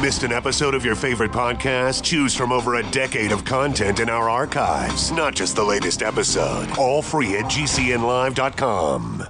Missed an episode of your favorite podcast? Choose from over a decade of content in our archives, not just the latest episode. All free at gcnlive.com.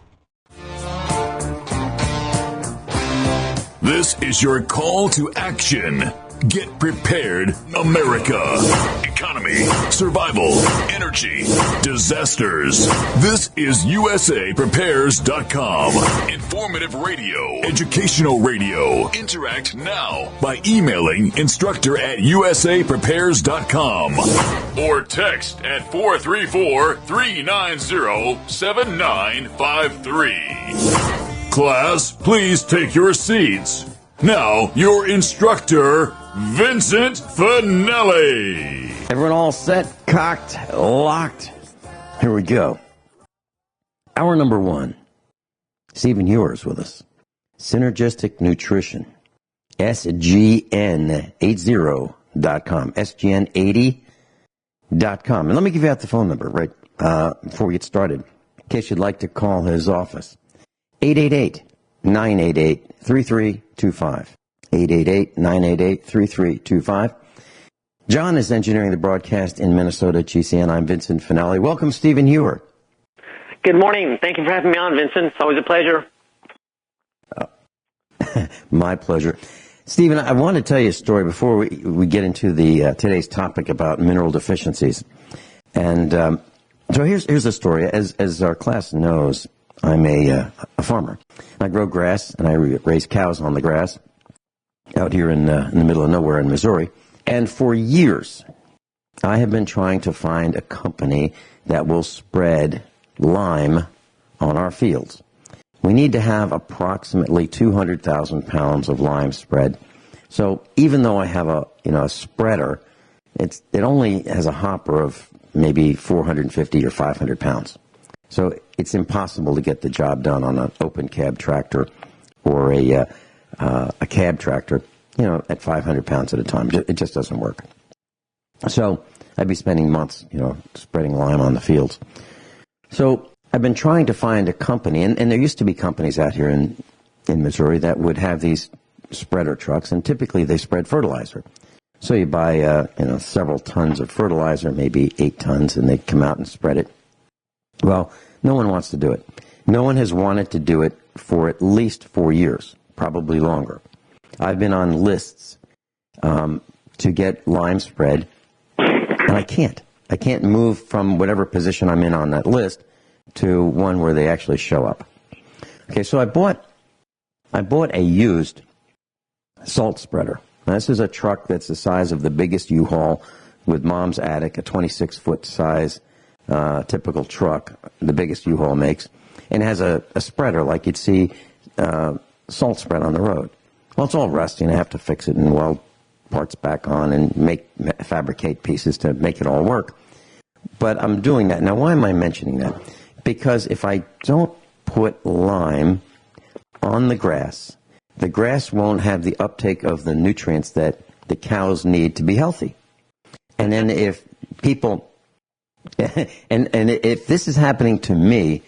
This is your call to action. Get prepared, America. Economy, survival, energy, disasters. This is USAPrepares.com. Informative radio, educational radio. Interact now by emailing instructor@USAPrepares.com or text at 434-390-7953. Class, please take your seats. Now, your instructor, Vincent Finelli. Everyone all set, cocked, locked? Here we go. Hour number one. Stephen Heuer is with us. Synergistic Nutrition. SGN80.com. SGN80.com. And let me give you out the phone number right before we get started, in case you'd like to call his office. 888-988-3325. 888-988-3325. John is engineering the broadcast in Minnesota at GCN. I'm Vincent Finelli. Welcome, Stephen Heuer. Good morning. Thank you for having me on, Vincent. It's always a pleasure. My pleasure. Stephen, I want to tell you a story before we get into the today's topic about mineral deficiencies. And so here's the story. As our class knows, I'm a farmer. I grow grass, and I raise cows on the grass out here in the middle of nowhere in Missouri. And for years, I have been trying to find a company that will spread lime on our fields. We need to have approximately 200,000 pounds of lime spread. So even though I have a spreader, it only has a hopper of maybe 450 or 500 pounds. So it's impossible to get the job done on an open cab tractor or a cab tractor, at 500 pounds at a time. It just doesn't work. So I'd be spending months, spreading lime on the fields. So I've been trying to find a company, and there used to be companies out here in Missouri that would have these spreader trucks, and typically they spread fertilizer. So you buy, several tons of fertilizer, maybe 8 tons, and they come out and spread it. Well, no one wants to do it. No one has wanted to do it for at least 4 years, probably longer. I've been on lists to get lime spread, and I can't. I can't move from whatever position I'm in on that list to one where they actually show up. Okay, so I bought a used salt spreader. Now, this is a truck that's the size of the biggest U-Haul with Mom's attic, a 26-foot size typical truck, the biggest U-Haul makes, and has a spreader like you'd see salt spread on the road. Well, it's all rusty, and I have to fix it and weld parts back on and fabricate pieces to make it all work. But I'm doing that. Now, why am I mentioning that? Because if I don't put lime on the grass won't have the uptake of the nutrients that the cows need to be healthy. And then if people... and if this is happening to me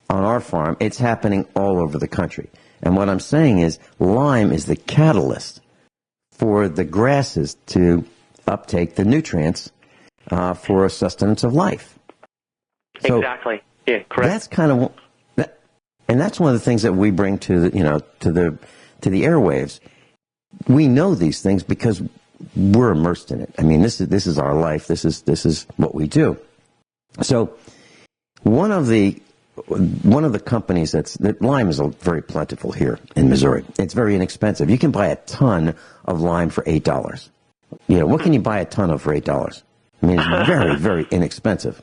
on our farm, it's happening all over the country. And what I'm saying is lime is the catalyst for the grasses to uptake the nutrients for a sustenance of life. So exactly. Yeah, correct. That's kind of, and that's one of the things that we bring to the airwaves. We know these things because we're immersed in it. I mean, this is our life. This is what we do. So one of the companies that lime is very plentiful here in Missouri. It's very inexpensive. You can buy a ton of lime for $8. What can you buy a ton of for $8? I mean, it's very, very inexpensive.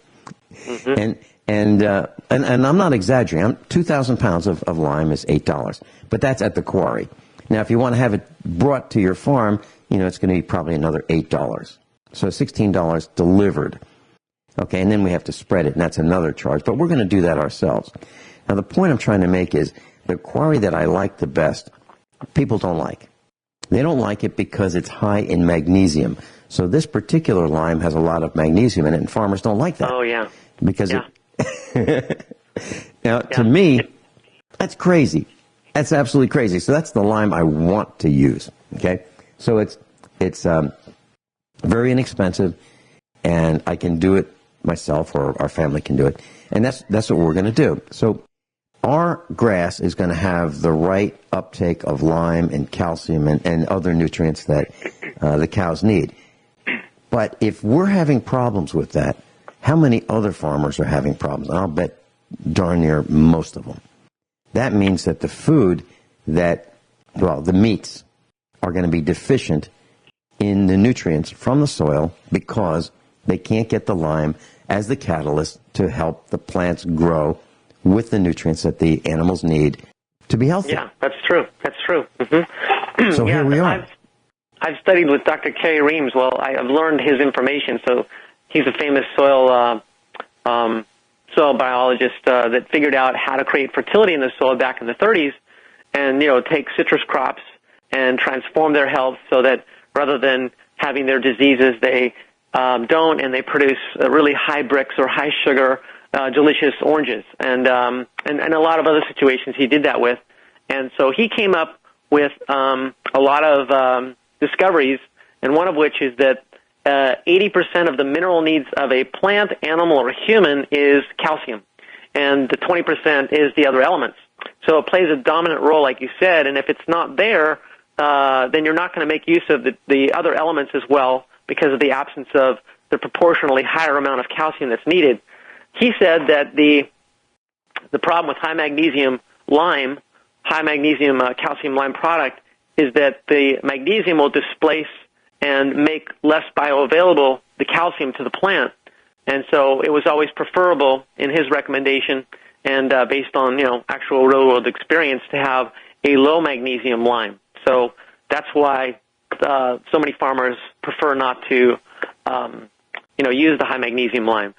Mm-hmm. And I'm not exaggerating. 2,000 pounds of lime is $8, but that's at the quarry. Now, if you want to have it brought to your farm, it's going to be probably another $8. So $16 delivered. Okay, and then we have to spread it, and that's another charge. But we're going to do that ourselves. Now, the point I'm trying to make is the quarry that I like the best, people don't like. They don't like it because it's high in magnesium. So this particular lime has a lot of magnesium in it, and farmers don't like that. Oh, yeah. Because to me, that's crazy. That's absolutely crazy. So that's the lime I want to use. Okay? So it's very inexpensive, and I can do it myself, or our family can do it, and that's what we're going to do. So our grass is going to have the right uptake of lime and calcium and other nutrients that the cows need. But if we're having problems with that, how many other farmers are having problems? I'll bet darn near most of them. That means that the food the meats are going to be deficient in the nutrients from the soil because they can't get the lime as the catalyst to help the plants grow with the nutrients that the animals need to be healthy. Yeah, that's true. That's true. Mm-hmm. So here we are. I've studied with Dr. Kerry Reams. Well, I've learned his information. So he's a famous soil biologist that figured out how to create fertility in the soil back in the 30s, and take citrus crops and transform their health so that rather than having their diseases, they don't, and they produce really high bricks or high sugar, delicious oranges, and a lot of other situations he did that with. And so he came up with a lot of discoveries, and one of which is that 80% of the mineral needs of a plant, animal, or human is calcium, and the 20% is the other elements. So it plays a dominant role, like you said, and if it's not there, then you're not going to make use of the other elements as well because of the absence of the proportionally higher amount of calcium that's needed. He said that the problem with high magnesium calcium lime product is that the magnesium will displace and make less bioavailable the calcium to the plant. And so it was always preferable in his recommendation and based on, actual real-world experience to have a low magnesium lime. So that's why so many farmers prefer not to, use the high magnesium lime.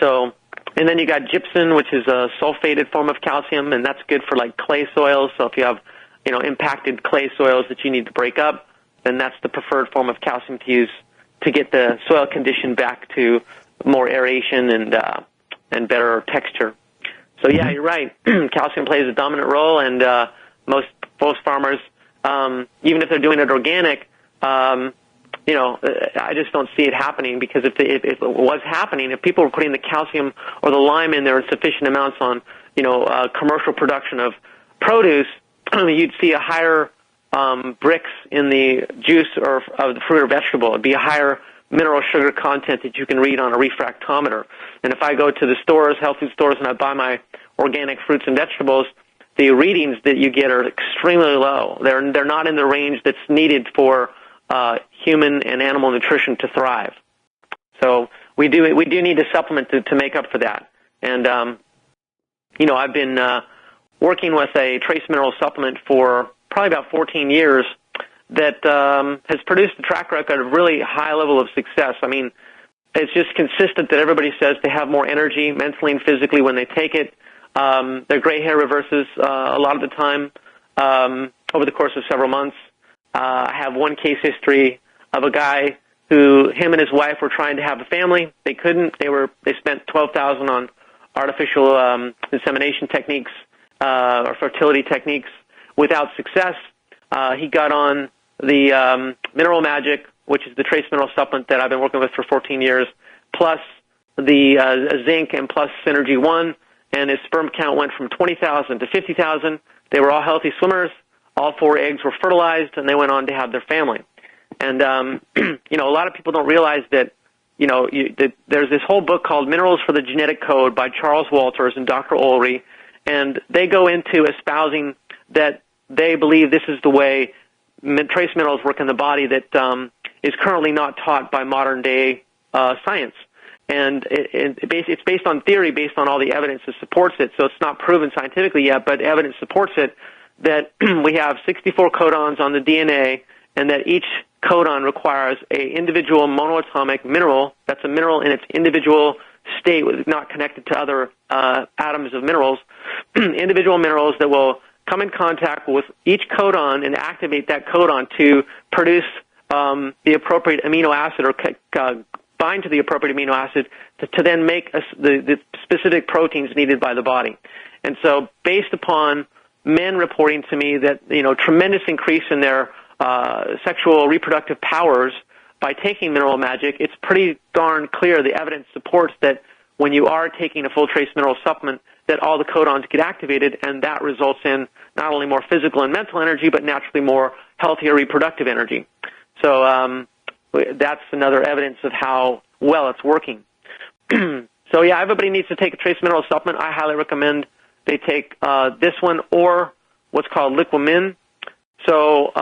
So, and then you got gypsum, which is a sulfated form of calcium, and that's good for like clay soils. So if you have, impacted clay soils that you need to break up, then that's the preferred form of calcium to use to get the soil condition back to more aeration and better texture. So yeah, you're right. Calcium plays a dominant role, and most farmers, even if they're doing it organic, I just don't see it happening, because if it was happening, if people were putting the calcium or the lime in there in sufficient amounts on, commercial production of produce, you'd see a higher bricks in the juice or of the fruit or vegetable. It'd be a higher mineral sugar content that you can read on a refractometer. And if I go to the stores, health food stores, and I buy my organic fruits and vegetables, the readings that you get are extremely low. They're not in the range that's needed for human and animal nutrition to thrive. So we do need to supplement to make up for that. And I've been working with a trace mineral supplement for probably about 14 years that has produced a track record of really high level of success. I mean, it's just consistent that everybody says they have more energy mentally and physically when they take it. Their gray hair reverses a lot of the time over the course of several months. I have one case history of a guy who, him and his wife were trying to have a family. They couldn't. They spent $12,000 on artificial insemination techniques or fertility techniques without success. He got on the Mineral Magic, which is the trace mineral supplement that I've been working with for 14 years, plus the zinc and plus Synergy 1, and his sperm count went from 20,000 to 50,000. They were all healthy swimmers. All 4 eggs were fertilized, and they went on to have their family. And, a lot of people don't realize that, that there's this whole book called Minerals for the Genetic Code by Charles Walters and Dr. Ulrey, and they go into espousing that they believe this is the way trace minerals work in the body that is currently not taught by modern-day science. And it's based on theory, based on all the evidence that supports it. So it's not proven scientifically yet, but evidence supports it, that we have 64 codons on the DNA, and that each codon requires an individual monoatomic mineral. That's a mineral in its individual state, not connected to other atoms of minerals. Individual minerals that will come in contact with each codon and activate that codon to produce the appropriate amino acid, or bind to the appropriate amino acid to then make the specific proteins needed by the body. And so based upon men reporting to me that, tremendous increase in their sexual reproductive powers by taking Mineral Magic, it's pretty darn clear. The evidence supports that when you are taking a full trace mineral supplement, that all the codons get activated, and that results in not only more physical and mental energy, but naturally more healthier reproductive energy. So that's another evidence of how well it's working. So yeah, everybody needs to take a trace mineral supplement. I highly recommend they take this one or what's called Liquimin. So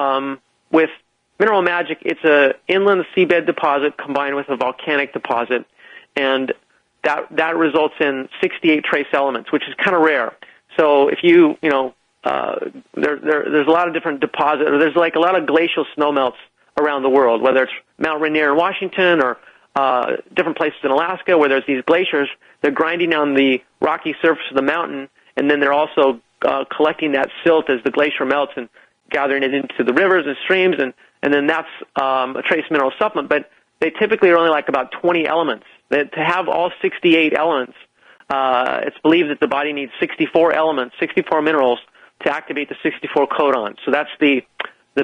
with Mineral Magic, it's an inland seabed deposit combined with a volcanic deposit, and that results in 68 trace elements, which is kind of rare. So if there's a lot of different deposits, or there's like a lot of glacial snowmelts around the world, whether it's Mount Rainier in Washington or different places in Alaska where there's these glaciers. They're grinding on the rocky surface of the mountain, and then they're also collecting that silt as the glacier melts and gathering it into the rivers and streams, and then that's a trace mineral supplement. But they typically are only like about 20 elements. To have all 68 elements, it's believed that the body needs 64 elements, 64 minerals to activate the 64 codons. So that's the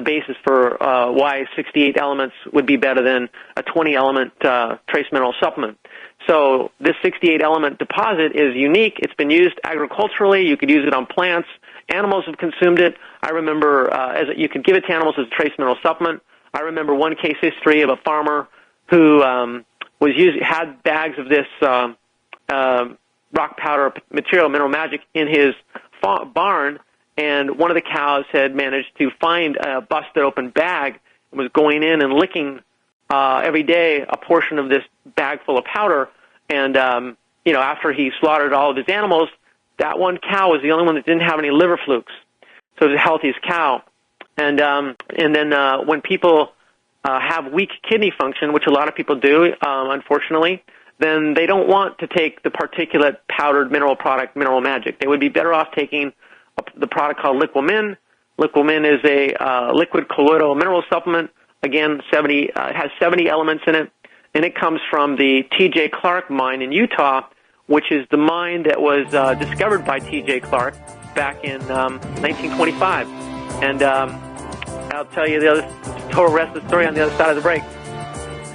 basis for why 68 elements would be better than a 20-element trace mineral supplement. So this 68-element deposit is unique. It's been used agriculturally. You could use it on plants. Animals have consumed it. I remember you could give it to animals as a trace mineral supplement. I remember one case history of a farmer who had bags of this rock powder material, Mineral Magic, in his barn, and one of the cows had managed to find a busted open bag and was going in and licking every day a portion of this bag full of powder. And after he slaughtered all of his animals, that one cow was the only one that didn't have any liver flukes. So it was the healthiest cow. And then when people have weak kidney function, which a lot of people do, unfortunately, then they don't want to take the particulate powdered mineral product, Mineral Magic. They would be better off taking the product called Liquimin. Liquimin is a liquid colloidal mineral supplement. Again, it has 70 elements in it, and it comes from the T.J. Clark mine in Utah, which is the mine that was discovered by T.J. Clark back in 1925. And I'll tell you the total rest of the story on the other side of the break.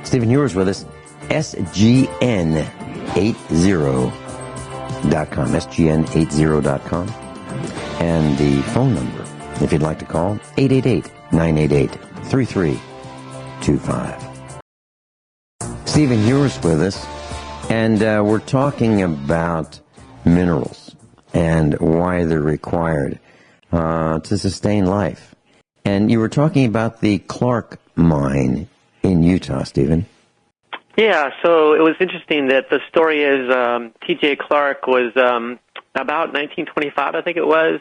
Stephen Hewer's with us. SGN80.com. SGN80.com. And the phone number, if you'd like to call, 888-988-3325. Stephen Hewer's with us, and we're talking about minerals and why they're required to sustain life. And you were talking about the Clark mine in Utah, Stephen. Yeah, so it was interesting that the story is T.J. Clark was about 1925, I think it was,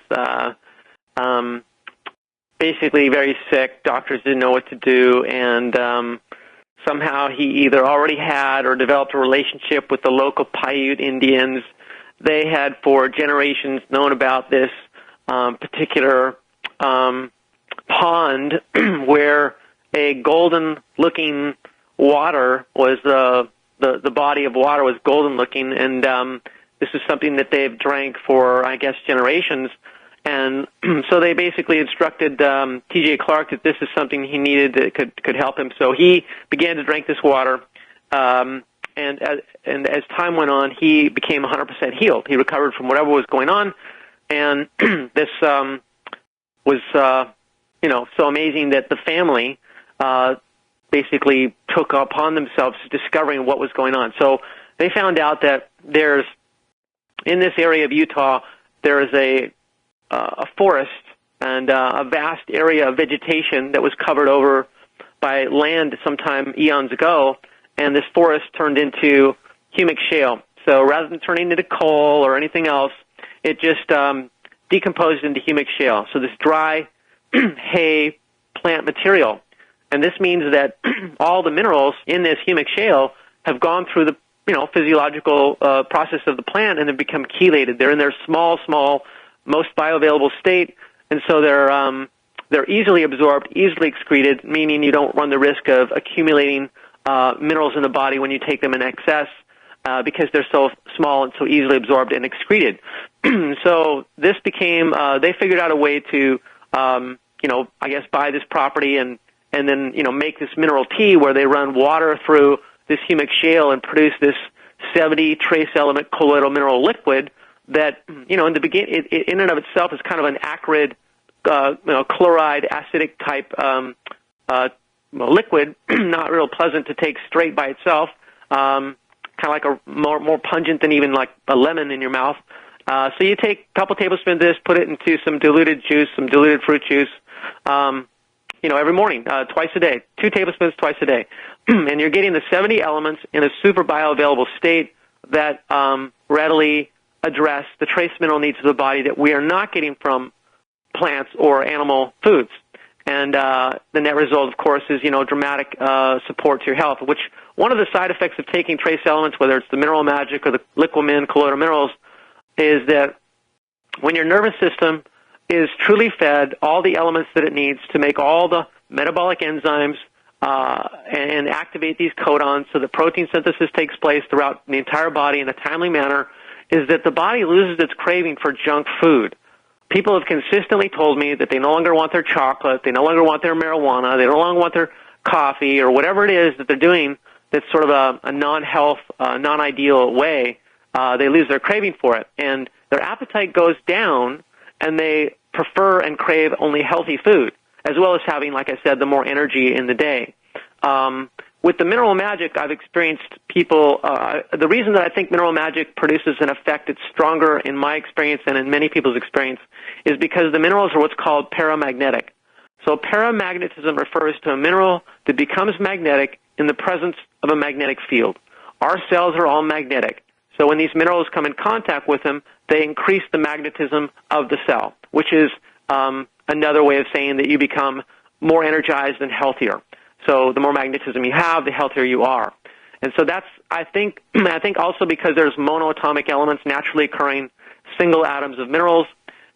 basically very sick. Doctors didn't know what to do, and somehow he either already had or developed a relationship with the local Paiute Indians. They had for generations known about this particular pond where a golden-looking water was the body of water was golden-looking, and this is something that they've drank for, I guess, generations. And so they basically instructed T.J. Clark that this is something he needed that could help him. So he began to drink this water, and as time went on, he became 100% healed. He recovered from whatever was going on, and this was so amazing that the family basically took upon themselves discovering what was going on. So they found out that in this area of Utah, there is a forest and a vast area of vegetation that was covered over by land sometime eons ago, and this forest turned into humic shale. So rather than turning into coal or anything else, it just decomposed into humic shale. So this dry hay plant material. And this means that all the minerals in this humic shale have gone through the physiological process of the plant and have become chelated. They're in their small, most bioavailable state, and so they're easily absorbed, easily excreted, meaning you don't run the risk of accumulating minerals in the body when you take them in excess because they're so small and so easily absorbed and excreted. So this became, they figured out a way to I guess buy this property and then, make this mineral tea where they run water through this humic shale and produce this 70 trace element colloidal mineral liquid that, in the beginning, it in and of itself is kind of an acrid, chloride, acidic type liquid, not real pleasant to take straight by itself, kind of like a more pungent than even like a lemon in your mouth. So you take a couple tablespoons of this, put it into some diluted juice, some diluted fruit juice, every morning, twice a day, 2 tablespoons twice a day. And you're getting the 70 elements in a super bioavailable state that readily address the trace mineral needs of the body that we are not getting from plants or animal foods. And the net result, of course, is, dramatic support to your health, which one of the side effects of taking trace elements, whether it's the Mineral Magic or the Liquamin colloidal minerals, is that when your nervous system is truly fed all the elements that it needs to make all the metabolic enzymes and activate these codons so that protein synthesis takes place throughout the entire body in a timely manner, is that the body loses its craving for junk food. People have consistently told me that they no longer want their chocolate, they no longer want their marijuana, they no longer want their coffee or whatever it is that they're doing that's sort of a non-health, non-ideal way. They lose their craving for it, and their appetite goes down, and they prefer and crave only healthy food, as well as having, like I said, the more energy in the day. With the Mineral Magic, I've experienced people, the reason that I think Mineral Magic produces an effect that's stronger in my experience and in many people's experience is because the minerals are what's called paramagnetic. So paramagnetism refers to a mineral that becomes magnetic in the presence of a magnetic field. Our cells are all magnetic. So when these minerals come in contact with them, they increase the magnetism of the cell, which is another way of saying that you become more energized and healthier. So the more magnetism you have, the healthier you are. And so that's, I think also because there's monoatomic elements naturally occurring, single atoms of minerals,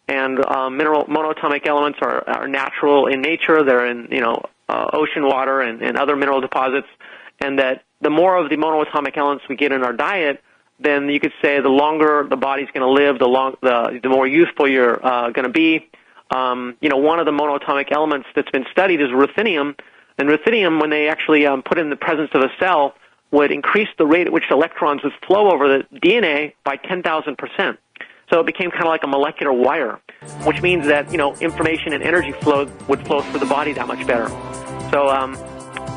and monoatomic elements are natural in nature. They're in, ocean water and other mineral deposits, and that the more of the monoatomic elements we get in our diet, then you could say the longer the body's going to live, the more youthful you're going to be. One of the monoatomic elements that's been studied is ruthenium, and ruthenium, when they actually put it in the presence of a cell, would increase the rate at which electrons would flow over the DNA by 10,000%. So it became kind of like a molecular wire, which means that, information and energy would flow through the body that much better. So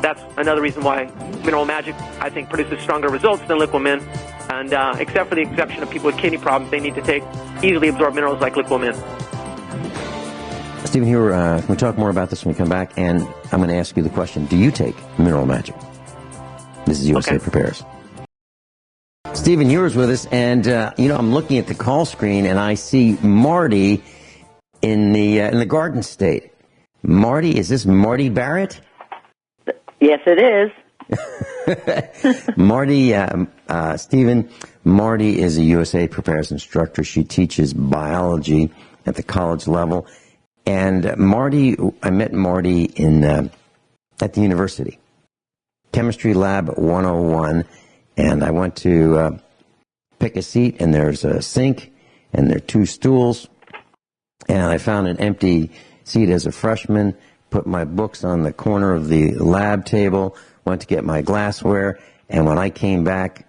that's another reason why Mineral Magic, I think, produces stronger results than Liquamin. And except for the exception of people with kidney problems, they need to take easily absorbed minerals like Liquamin. Stephen Heuer, can we talk more about this when we come back? And I'm going to ask you the question, do you take Mineral Magic? This is USA Prepares. Stephen Hewer's with us, and I'm looking at the call screen, and I see Marty in the Garden State. Marty, is this Marty Barrett? Yes, it is. Marty, Stephen, Marty is a USA Prepares instructor. She teaches biology at the college level. And Marty, I met Marty at the university, Chemistry Lab 101, and I went to pick a seat, and there's a sink, and there are 2 stools, and I found an empty seat as a freshman, put my books on the corner of the lab table, went to get my glassware, and when I came back,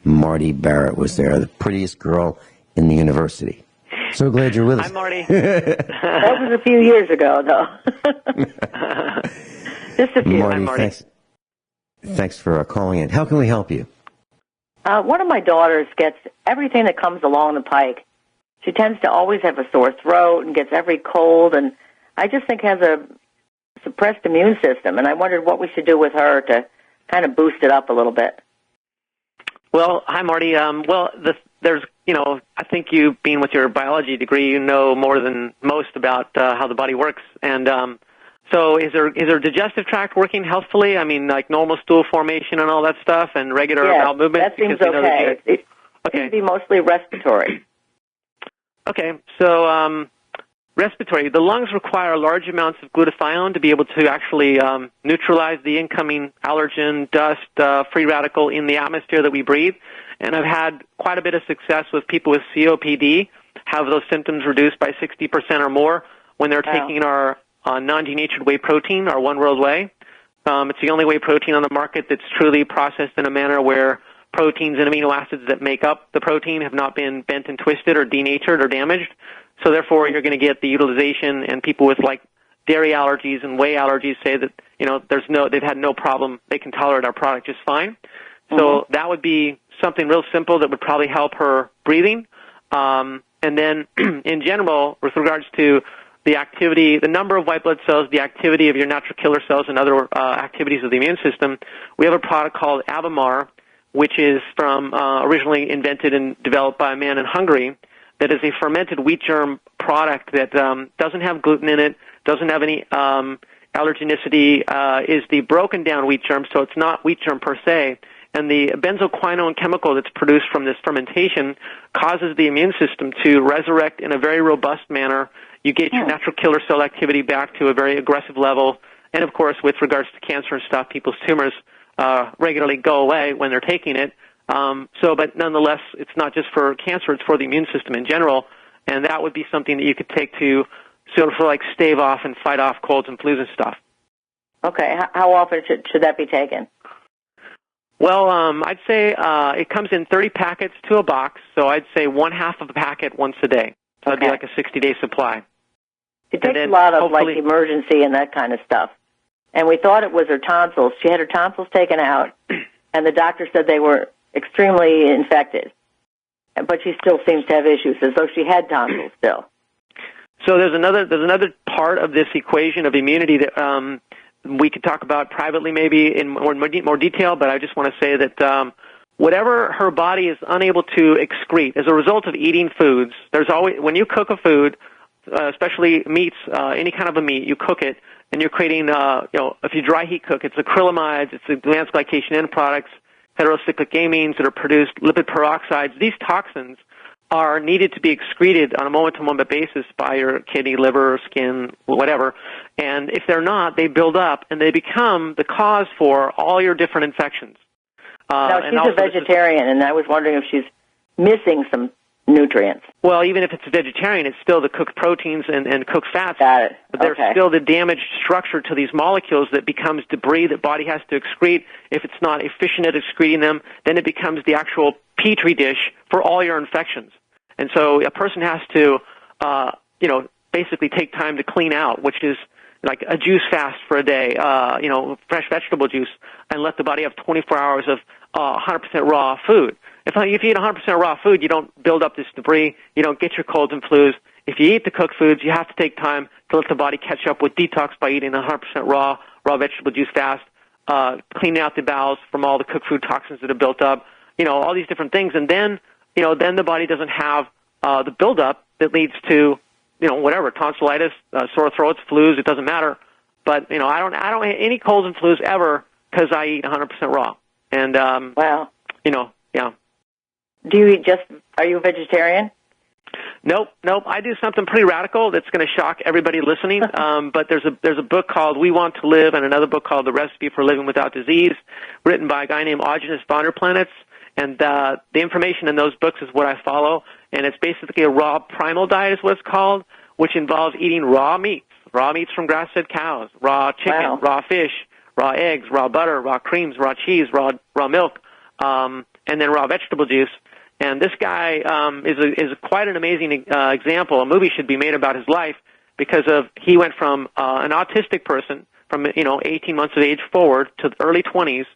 Marty Barrett was there, the prettiest girl in the university. So glad you're with us. Hi, Marty. That was a few years ago, though. Just a few. Marty, Hi, Marty. Thanks for calling in. How can we help you? One of my daughters gets everything that comes along the pike. She tends to always have a sore throat and gets every cold, and I just think has a suppressed immune system, and I wondered what we should do with her to kind of boost it up a little bit. Well, hi, Marty. There's, I think you, being with your biology degree, you know more than most about how the body works. And so is her digestive tract working healthfully? I mean, like normal stool formation and all that stuff and regular bowel movement? That seems okay. It seems to be mostly respiratory. Okay, so respiratory. The lungs require large amounts of glutathione to be able to actually neutralize the incoming allergen, dust, free radical in the atmosphere that we breathe. And I've had quite a bit of success with people with COPD, have those symptoms reduced by 60% or more when they're taking our non-denatured whey protein, our One World Whey. It's the only whey protein on the market that's truly processed in a manner where proteins and amino acids that make up the protein have not been bent and twisted or denatured or damaged. So therefore, you're going to get the utilization, and people with like dairy allergies and whey allergies say that, they've had no problem. They can tolerate our product just fine. So that would be something real simple that would probably help her breathing. And then in general, with regards to the activity, the number of white blood cells, the activity of your natural killer cells, and other activities of the immune system, we have a product called Avamar, which is from originally invented and developed by a man in Hungary, that is a fermented wheat germ product that doesn't have gluten in it, doesn't have any allergenicity, is the broken down wheat germ, so it's not wheat germ per se. And the benzoquinone chemical that's produced from this fermentation causes the immune system to resurrect in a very robust manner. You get your natural killer cell activity back to a very aggressive level. And, of course, with regards to cancer and stuff, people's tumors regularly go away when they're taking it. But nonetheless, it's not just for cancer, it's for the immune system in general. And that would be something that you could take to sort of like stave off and fight off colds and flus and stuff. Okay. How often should that be taken? Well, I'd say it comes in 30 packets to a box, so I'd say 1/2 of a packet once a day. So that'd be like a 60-day supply. It takes a lot of, like, emergency and that kind of stuff. And we thought it was her tonsils. She had her tonsils taken out, and the doctor said they were extremely infected. But she still seems to have issues, as though she had tonsils still. So there's another part of this equation of immunity that we could talk about privately maybe in more detail, but I just want to say that whatever her body is unable to excrete as a result of eating foods, there's always, when you cook a food, especially meats, any kind of a meat, you cook it, and you're creating, if you dry heat cook, it's acrylamides, it's advanced glycation end products, heterocyclic amines that are produced, lipid peroxides. These toxins are needed to be excreted on a moment-to-moment basis by your kidney, liver, skin, whatever. And if they're not, they build up, and they become the cause for all your different infections. Now, she's a vegetarian, and I was wondering if she's missing some nutrients. Well, even if it's vegetarian, it's still the cooked proteins and cooked fats. Got it. But there's still the damaged structure to these molecules that becomes debris that body has to excrete. If it's not efficient at excreting them, then it becomes the actual petri dish for all your infections. And so a person has to, basically take time to clean out, which is like a juice fast for a day, fresh vegetable juice, and let the body have 24 hours of 100% raw food. If you eat 100% raw food, you don't build up this debris, you don't get your colds and flus. If you eat the cooked foods, you have to take time to let the body catch up with detox by eating 100% raw vegetable juice fast, cleaning out the bowels from all the cooked food toxins that have built up, all these different things. And then, then the body doesn't have the buildup that leads to, whatever, tonsillitis, sore throats, flus, it doesn't matter. But, I don't have any colds and flus ever because I eat 100% raw. And, wow. Yeah. Do you eat are you a vegetarian? Nope. I do something pretty radical that's going to shock everybody listening. But there's a book called We Want to Live and another book called The Recipe for Living Without Disease, written by a guy named Augenis Vonderplanitz. And the information in those books is what I follow. And it's basically a raw primal diet is what it's called, which involves eating raw meats from grass-fed cows, raw chicken, raw fish, raw eggs, raw butter, raw creams, raw cheese, raw milk, and then raw vegetable juice. And this guy is quite an amazing example. A movie should be made about his life because he went from an autistic person from 18 months of age forward to the early 20s,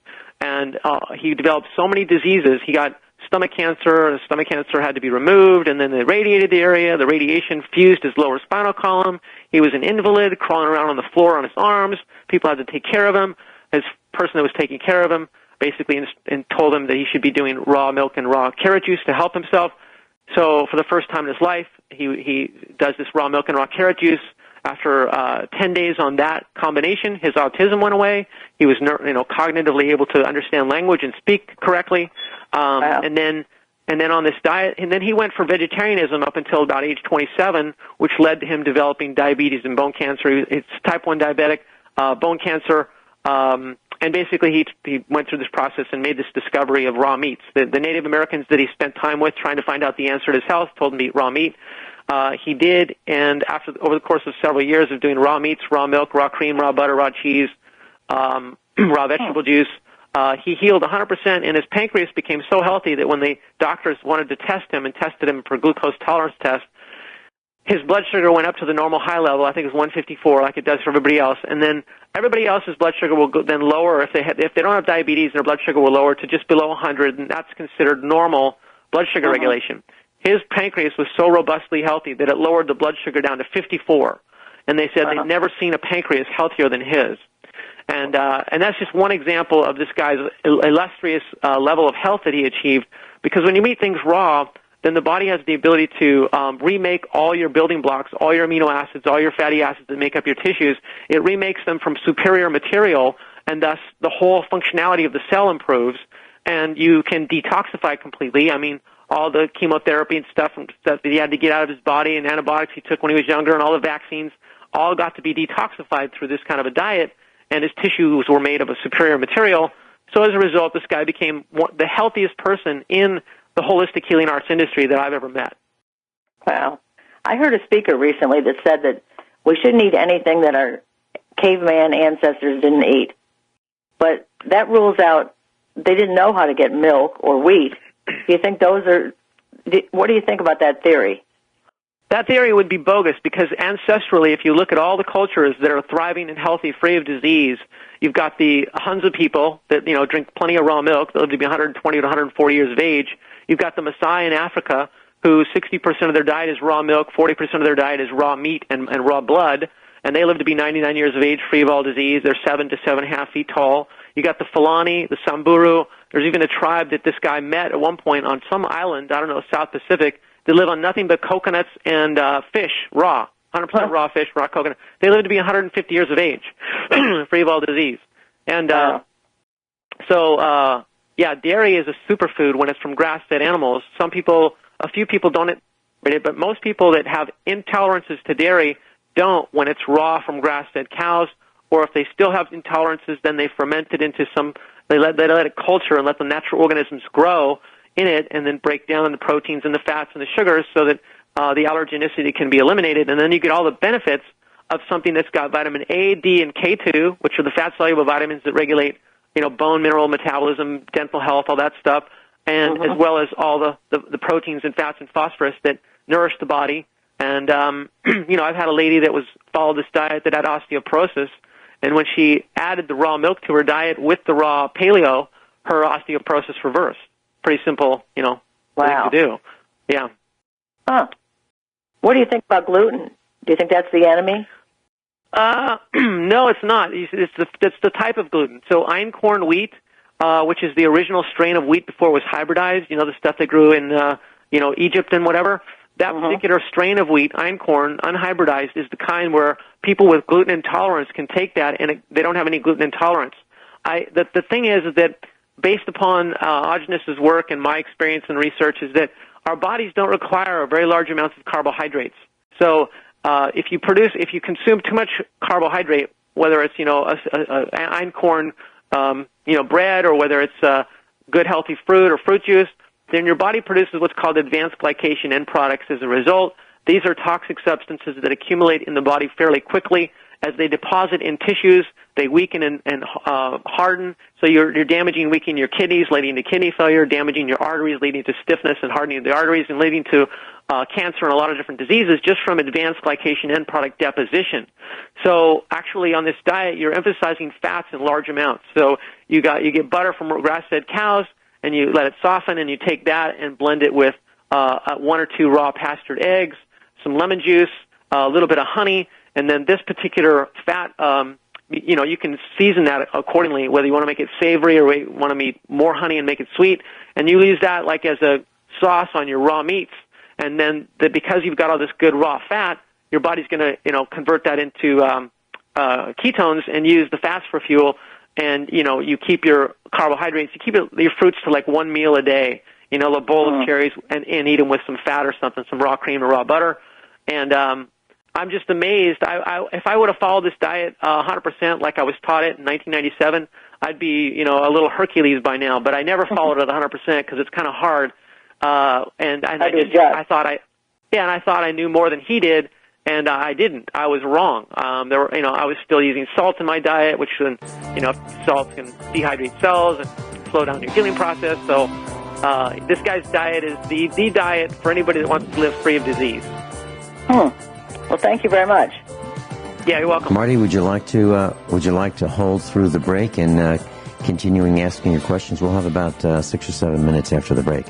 and he developed so many diseases. He got stomach cancer. The stomach cancer had to be removed, and then they radiated the area. The radiation fused his lower spinal column. He was an invalid, crawling around on the floor on his arms. People had to take care of him. His person that was taking care of him basically and told him that he should be doing raw milk and raw carrot juice to help himself. So for the first time in his life, he does this raw milk and raw carrot juice. After 10 days on that combination, his autism went away. He was cognitively able to understand language and speak correctly. Wow. And then on this diet, and then he went for vegetarianism up until about age 27, which led to him developing diabetes and bone cancer. It's type 1 diabetic, bone cancer. And basically, he went through this process and made this discovery of raw meats. The Native Americans that he spent time with trying to find out the answer to his health told him to eat raw meat. He did, and over the course of several years of doing raw meats, raw milk, raw cream, raw butter, raw cheese, raw vegetable juice, he healed 100%, and his pancreas became so healthy that when the doctors wanted to test him and tested him for glucose tolerance test, his blood sugar went up to the normal high level. I think it was 154, like it does for everybody else. And then everybody else's blood sugar will then lower if they don't have diabetes, their blood sugar will lower to just below 100, and that's considered normal blood sugar regulation. His pancreas was so robustly healthy that it lowered the blood sugar down to 54, and they said they'd never seen a pancreas healthier than his. And that's just one example of this guy's illustrious level of health that he achieved. Because when you eat things raw, then the body has the ability to remake all your building blocks, all your amino acids, all your fatty acids that make up your tissues. It remakes them from superior material, and thus the whole functionality of the cell improves, and you can detoxify completely. I mean, all the chemotherapy and stuff that he had to get out of his body and antibiotics he took when he was younger and all the vaccines all got to be detoxified through this kind of a diet, and his tissues were made of a superior material. So as a result, this guy became the healthiest person in the holistic healing arts industry that I've ever met. Wow. I heard a speaker recently that said that we shouldn't eat anything that our caveman ancestors didn't eat. But that rules out, they didn't know how to get milk or wheat. Do you think what do you think about that theory? That theory would be bogus because ancestrally, if you look at all the cultures that are thriving and healthy, free of disease, you've got the Hunza people that, drink plenty of raw milk. They live to be 120 to 140 years of age. You've got the Maasai in Africa, who 60% of their diet is raw milk, 40% of their diet is raw meat and raw blood, and they live to be 99 years of age, free of all disease. They're 7 to 7.5 feet tall. You got the Fulani, the Samburu. There's even a tribe that this guy met at one point on some island, I don't know, South Pacific. They live on nothing but coconuts and fish, raw, 100% raw fish, raw coconut. They live to be 150 years of age, free of all disease. And dairy is a superfood when it's from grass-fed animals. A few people don't eat it, but most people that have intolerances to dairy don't when it's raw from grass-fed cows, or if they still have intolerances, then they ferment it into they let it culture and let the natural organisms grow in it and then break down the proteins and the fats and the sugars so that the allergenicity can be eliminated. And then you get all the benefits of something that's got vitamin A, D, and K2, which are the fat-soluble vitamins that regulate, bone mineral metabolism, dental health, all that stuff, and as well as all the proteins and fats and phosphorus that nourish the body. And, I've had a lady that followed this diet that had osteoporosis, and when she added the raw milk to her diet with the raw paleo, her osteoporosis reversed. Pretty simple, thing to do. Yeah. Huh. What do you think about gluten? Do you think that's the enemy? No, it's not. It's the type of gluten. So einkorn wheat, which is the original strain of wheat before it was hybridized, the stuff that grew in, Egypt and whatever, that particular strain of wheat, einkorn, unhybridized, is the kind where people with gluten intolerance can take that and they don't have any gluten intolerance. The thing is that based upon Ognis's work and my experience and research is that our bodies don't require very large amounts of carbohydrates. So if you consume too much carbohydrate, whether it's einkorn bread or whether it's good healthy fruit or fruit juice, then your body produces what's called advanced glycation end products as a result. These are toxic substances that accumulate in the body fairly quickly. As they deposit in tissues, they weaken and harden. So you're damaging, weakening your kidneys, leading to kidney failure, damaging your arteries, leading to stiffness and hardening of the arteries, and leading to cancer and a lot of different diseases just from advanced glycation end product deposition. So actually on this diet, you're emphasizing fats in large amounts. So you get butter from grass-fed cows, and you let it soften, and you take that and blend it with 1 or 2 raw pastured eggs, some lemon juice, a little bit of honey, and then this particular fat, you can season that accordingly, whether you want to make it savory or you want to make more honey and make it sweet, and you use that like as a sauce on your raw meats, and then because you've got all this good raw fat, your body's going to, convert that into ketones and use the fats for fuel. And, you keep your carbohydrates, you keep your fruits to like 1 meal a day, a bowl of cherries and eat them with some fat or something, some raw cream or raw butter. And I'm just amazed. If I would have followed this diet 100% like I was taught it in 1997, I'd be, a little Hercules by now. But I never followed it 100% because it's kind of hard. I and I thought I knew more than he did, and I didn't. I was wrong. I was still using salt in my diet, which then, salt can dehydrate cells and slow down your healing process. So this guy's diet is the diet for anybody that wants to live free of disease. Well, thank you very much. Yeah, you're welcome. Marty, would you like to hold through the break and continuing asking your questions? We'll have about 6 or 7 minutes after the break.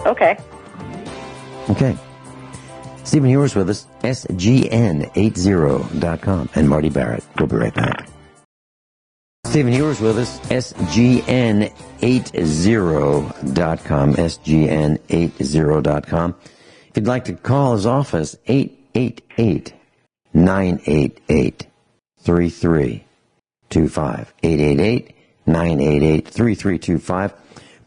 Okay. Okay. Stephen Hewer's with us, SGN80.com, and Marty Barrett. We'll be right back. Stephen Hewer's with us, SGN80.com, SGN80.com. If you'd like to call his office, 888-988-3325, 888-988-3325.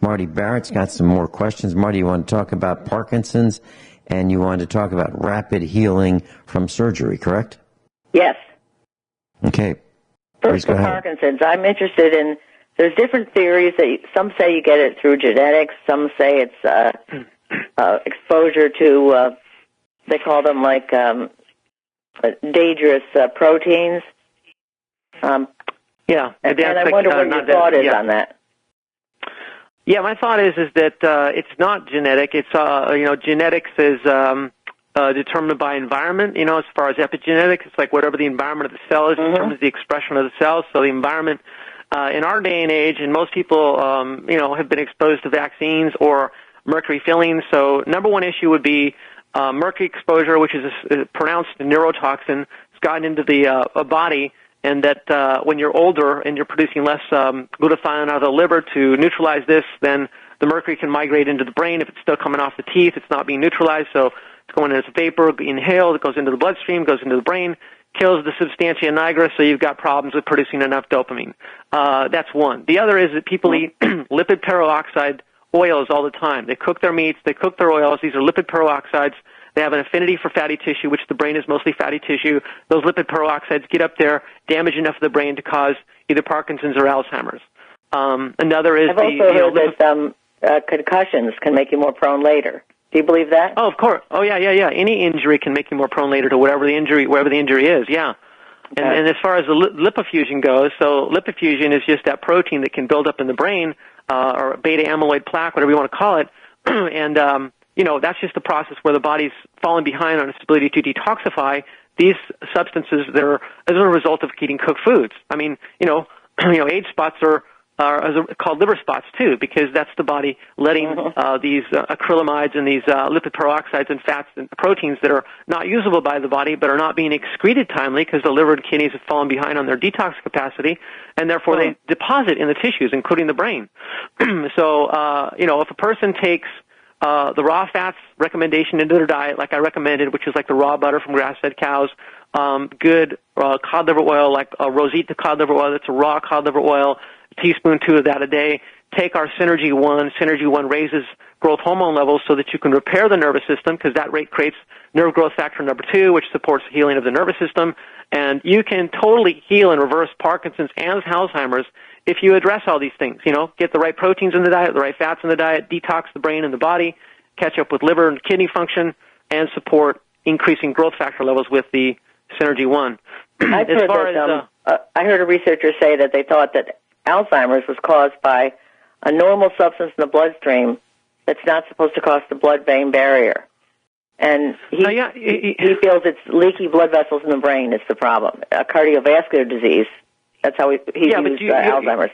Marty Barrett's got some more questions. Marty, you want to talk about Parkinson's, and you want to talk about rapid healing from surgery, correct? Yes. Okay. First, for Parkinson's, I'm interested in, there's different theories. Some say you get it through genetics. Some say it's exposure to, they call them like dangerous proteins. Yeah. And I wonder what your thought is on that. Yeah, my thought is that it's not genetic. It's genetics is determined by environment. As far as epigenetics, it's like whatever the environment of the cell is determines the expression of the cells. So the environment in our day and age, and most people have been exposed to vaccines or mercury fillings. So number one issue would be mercury exposure, which is a pronounced neurotoxin. It's gotten into the body. And that when you're older and you're producing less glutathione out of the liver to neutralize this, then the mercury can migrate into the brain. If it's still coming off the teeth, it's not being neutralized, so it's going as vapor, inhaled, it goes into the bloodstream, goes into the brain, kills the substantia nigra, so you've got problems with producing enough dopamine. That's one. The other is that people eat lipid peroxide oils all the time. They cook their meats, they cook their oils. These are lipid peroxides. They have an affinity for fatty tissue, which the brain is mostly fatty tissue. Those lipid peroxides get up there, damage enough of the brain to cause either Parkinson's or Alzheimer's. Another is I've also heard that concussions can make you more prone later. Do you believe that? Oh, of course. Oh, yeah. Any injury can make you more prone later to wherever the injury is. Yeah. Okay. And as far as the lipofuscin goes, so lipofuscin is just that protein that can build up in the brain, or beta amyloid plaque, whatever you want to call it, and that's just the process where the body's falling behind on its ability to detoxify these substances that are as a result of eating cooked foods. I mean, age spots are called liver spots too, because that's the body letting these acrylamides and these lipid peroxides and fats and proteins that are not usable by the body but are not being excreted timely because the liver and kidneys have fallen behind on their detox capacity, and therefore they deposit in the tissues, including the brain. So, if a person takes the raw fats recommendation into their diet, like I recommended, which is like the raw butter from grass-fed cows, good cod liver oil, like Rosita cod liver oil, that's a raw cod liver oil, a teaspoon, 2 of that a day. Take our Synergy 1. Synergy 1 raises growth hormone levels so that you can repair the nervous system, because that rate creates nerve growth factor number 2, which supports the healing of the nervous system. And you can totally heal and reverse Parkinson's and Alzheimer's if you address all these things. Get the right proteins in the diet, the right fats in the diet, detox the brain and the body, catch up with liver and kidney function, and support increasing growth factor levels with the Synergy 1. I heard a researcher say that they thought that Alzheimer's was caused by a normal substance in the bloodstream that's not supposed to cross the blood-brain barrier. And he feels it's leaky blood vessels in the brain is the problem. A cardiovascular disease. That's how he used Alzheimer's.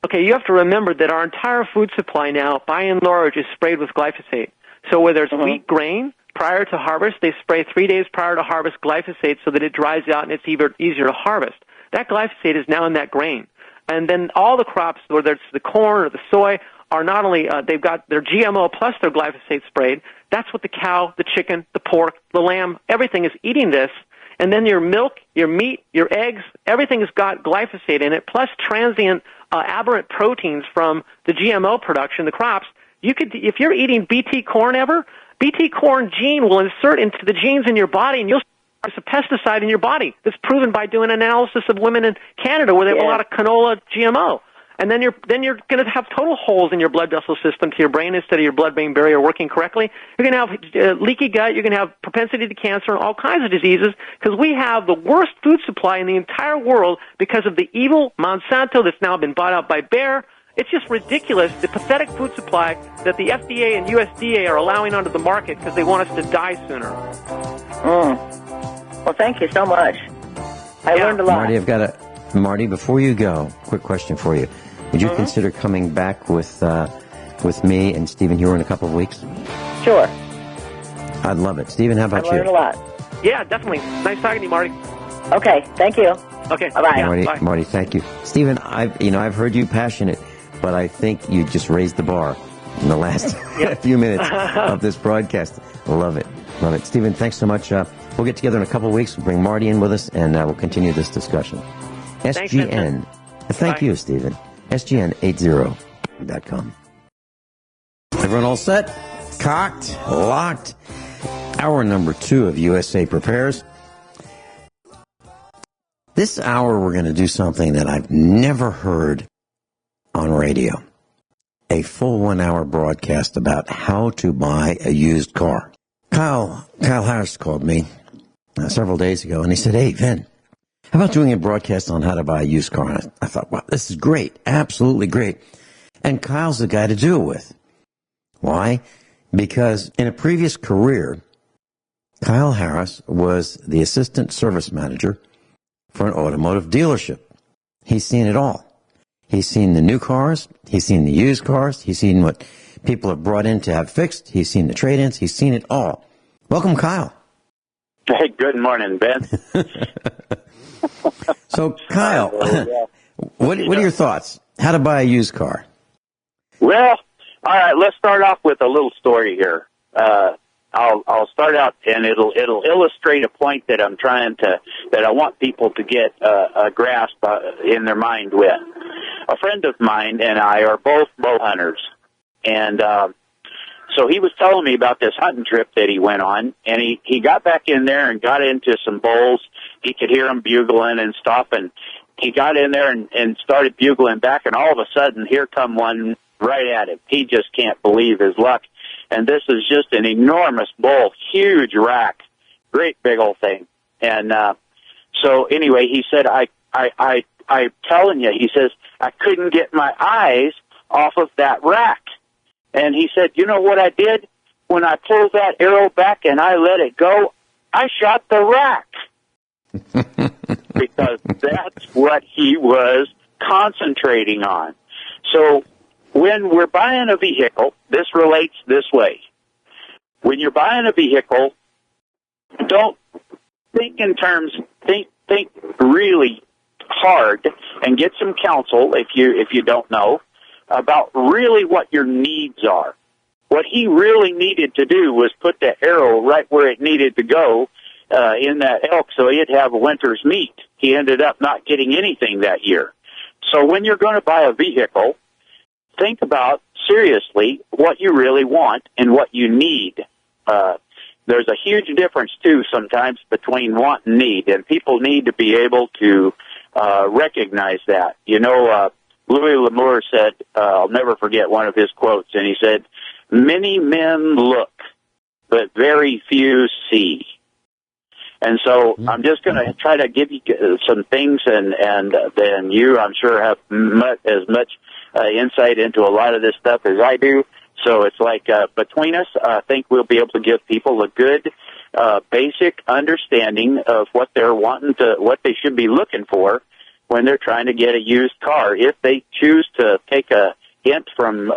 Okay, you have to remember that our entire food supply now, by and large, is sprayed with glyphosate. So where there's wheat grain, prior to harvest, they spray 3 days prior to harvest glyphosate so that it dries out and it's easier to harvest. That glyphosate is now in that grain. And then all the crops, whether it's the corn or the soy, are not only, they've got their GMO plus their glyphosate sprayed. That's what the cow, the chicken, the pork, the lamb, everything is eating this. And then your milk, your meat, your eggs, everything has got glyphosate in it, plus transient aberrant proteins from the GMO production, the crops. You could, if you're eating BT corn BT corn gene will insert into the genes in your body, and you'll it's a pesticide in your body. That's proven by doing an analysis of women in Canada where they have a lot of canola GMO. and then you're going to have total holes in your blood vessel system to your brain instead of your blood-brain barrier working correctly. You're going to have leaky gut. You're going to have propensity to cancer and all kinds of diseases because we have the worst food supply in the entire world because of the evil Monsanto that's now been bought out by Bayer. It's just ridiculous, the pathetic food supply that the FDA and USDA are allowing onto the market because they want us to die sooner. Well, thank you so much. I learned a lot. Marty, before you go, quick question for you. Would you consider coming back with me and Stephen Heuer in a couple of weeks? Sure. I'd love it. Stephen, how about you? I learned a lot. Yeah, definitely. Nice talking to you, Marty. Okay, thank you. Okay. Bye-bye. Yeah, Marty, thank you. Stephen, I've heard you passionate, but I think you just raised the bar in the last few minutes of this broadcast. Love it. Love it. Stephen, thanks so much. We'll get together in a couple of weeks. We'll bring Marty in with us, and we'll continue this discussion. Thanks, SGN. Thank you, Stephen. SGN80.com. Everyone all set? Cocked? Locked? Hour number 2 of USA Prepares. This hour, we're going to do something that I've never heard on radio. A full 1 hour broadcast about how to buy a used car. Kyle Harris called me several days ago, and he said, "Hey, Vin, how about doing a broadcast on how to buy a used car?" And I thought, wow, this is great, absolutely great. And Kyle's the guy to do it with. Why? Because in a previous career, Kyle Harris was the assistant service manager for an automotive dealership. He's seen it all. He's seen the new cars. He's seen the used cars. He's seen what people have brought in to have fixed. He's seen the trade-ins. He's seen it all. Welcome, Kyle. Hey, good morning, Ben. So, Kyle, what are your thoughts? How to buy a used car? Well, all right, let's start off with a little story here. I'll start out, and it'll illustrate a point that I want people to get a grasp in their mind with. A friend of mine and I are both bow hunters, and so he was telling me about this hunting trip that he went on, and he got back in there and got into some bulls. He could hear them bugling and stuff, and he got in there and started bugling back, and all of a sudden, here come one right at him. He just can't believe his luck. And this is just an enormous bull, huge rack, great big old thing. And so anyway, he said, I'm telling you, he says, I couldn't get my eyes off of that rack. And he said, you know what I did? When I pulled that arrow back and I let it go, I shot the rack. Because that's what he was concentrating on. So when we're buying a vehicle, this relates this way. When you're buying a vehicle, don't think in terms, think really hard and get some counsel if you don't know about really what your needs are. What he really needed to do was put the arrow right where it needed to go in that elk so he'd have a winter's meat. He ended up not getting anything that year. So when you're going to buy a vehicle, think about seriously what you really want and what you need. There's a huge difference, too, sometimes between want and need, and people need to be able to recognize that. You know, Louis L'Amour said, I'll never forget one of his quotes, and he said, "Many men look, but very few see." And so I'm just going to try to give you some things, and then you, I'm sure, have as much insight into a lot of this stuff as I do. So it's like between us, I think we'll be able to give people a good basic understanding of what they're wanting to, what they should be looking for when they're trying to get a used car. If they choose to take a hint from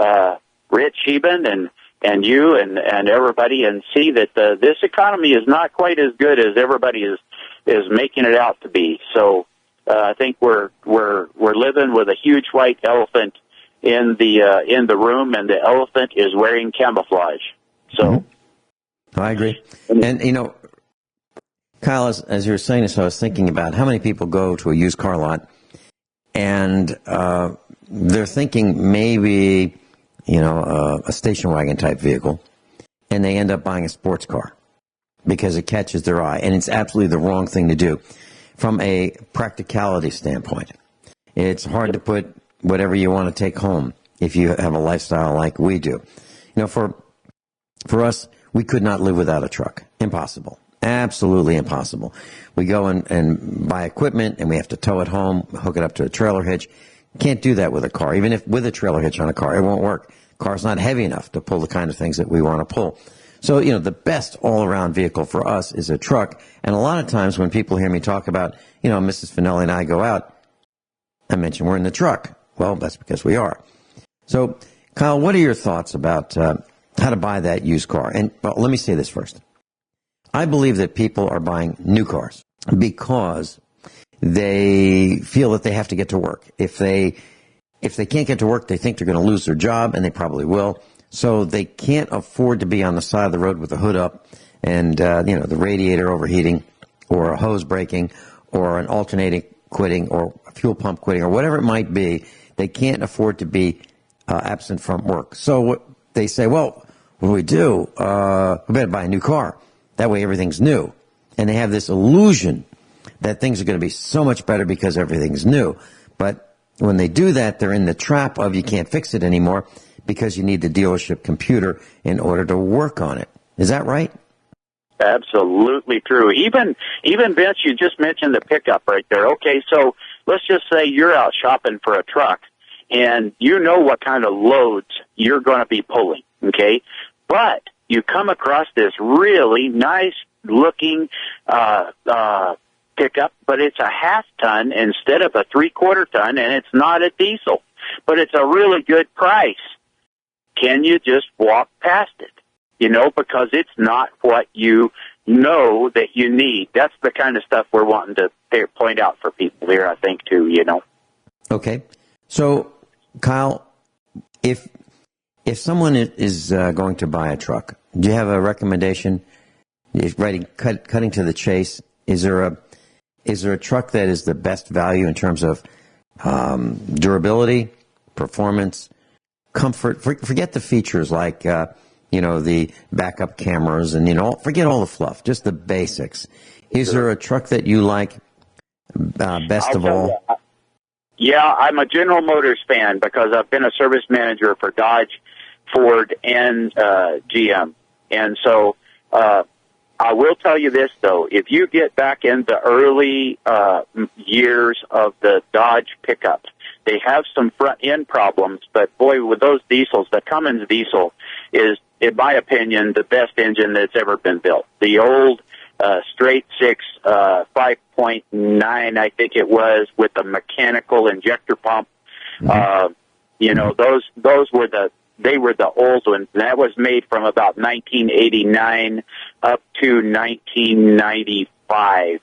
Rich Scheben and you and everybody and see that this economy is not quite as good as everybody is making it out to be. So I think we're living with a huge white elephant in the room, and the elephant is wearing camouflage. So I agree. And you know, Kyle, as you were saying this, I was thinking about how many people go to a used car lot and they're thinking maybe, you know, a station wagon type vehicle, and they end up buying a sports car because it catches their eye, and it's absolutely the wrong thing to do from a practicality standpoint. It's hard to put whatever you want to take home if you have a lifestyle like we do. For us, we could not live without a truck. Impossible. Absolutely impossible. We go and buy equipment, and we have to tow it home, hook it up to a trailer hitch. Can't do that with a car. Even if with a trailer hitch on a car, it won't work. The car's not heavy enough to pull the kind of things that we want to pull. So, the best all-around vehicle for us is a truck. And a lot of times when people hear me talk about, Mrs. Finelli and I go out, I mention we're in the truck. Well, that's because we are. So, Kyle, what are your thoughts about how to buy that used car? And let me say this first. I believe that people are buying new cars because they feel that they have to get to work. If they can't get to work, they think they're going to lose their job, and they probably will. So they can't afford to be on the side of the road with the hood up and, the radiator overheating or a hose breaking or an alternating quitting or a fuel pump quitting or whatever it might be. They can't afford to be absent from work. So they say, well, what do we do? We better buy a new car. That way everything's new. And they have this illusion that things are going to be so much better because everything's new. But when they do that, they're in the trap of you can't fix it anymore because you need the dealership computer in order to work on it. Is that right? Absolutely true. Even Vince, you just mentioned the pickup right there. Okay, so let's just say you're out shopping for a truck, and you know what kind of loads you're going to be pulling, okay? But you come across this really nice-looking pickup, but it's a half-ton instead of a three-quarter ton, and it's not a diesel, but it's a really good price. Can you just walk past it? Because it's not what you know that you need. That's the kind of stuff we're wanting to point out for people here, I think, too, Okay. So, Kyle, if someone is going to buy a truck, do you have a recommendation? Cutting to the chase, is there a truck that is the best value in terms of durability, performance, comfort? Forget the features like the backup cameras and forget all the fluff, just the basics. Is there a truck that you like best of all? Yeah, I'm a General Motors fan because I've been a service manager for Dodge, Ford, and GM. And so I will tell you this, though. If you get back in the early years of the Dodge pickups, they have some front-end problems, but, boy, with those diesels, the Cummins diesel is, in my opinion, the best engine that's ever been built. The old straight six 5.9, I think it was, with the mechanical injector pump. Those were the old ones. That was made from about 1989 up to 1995.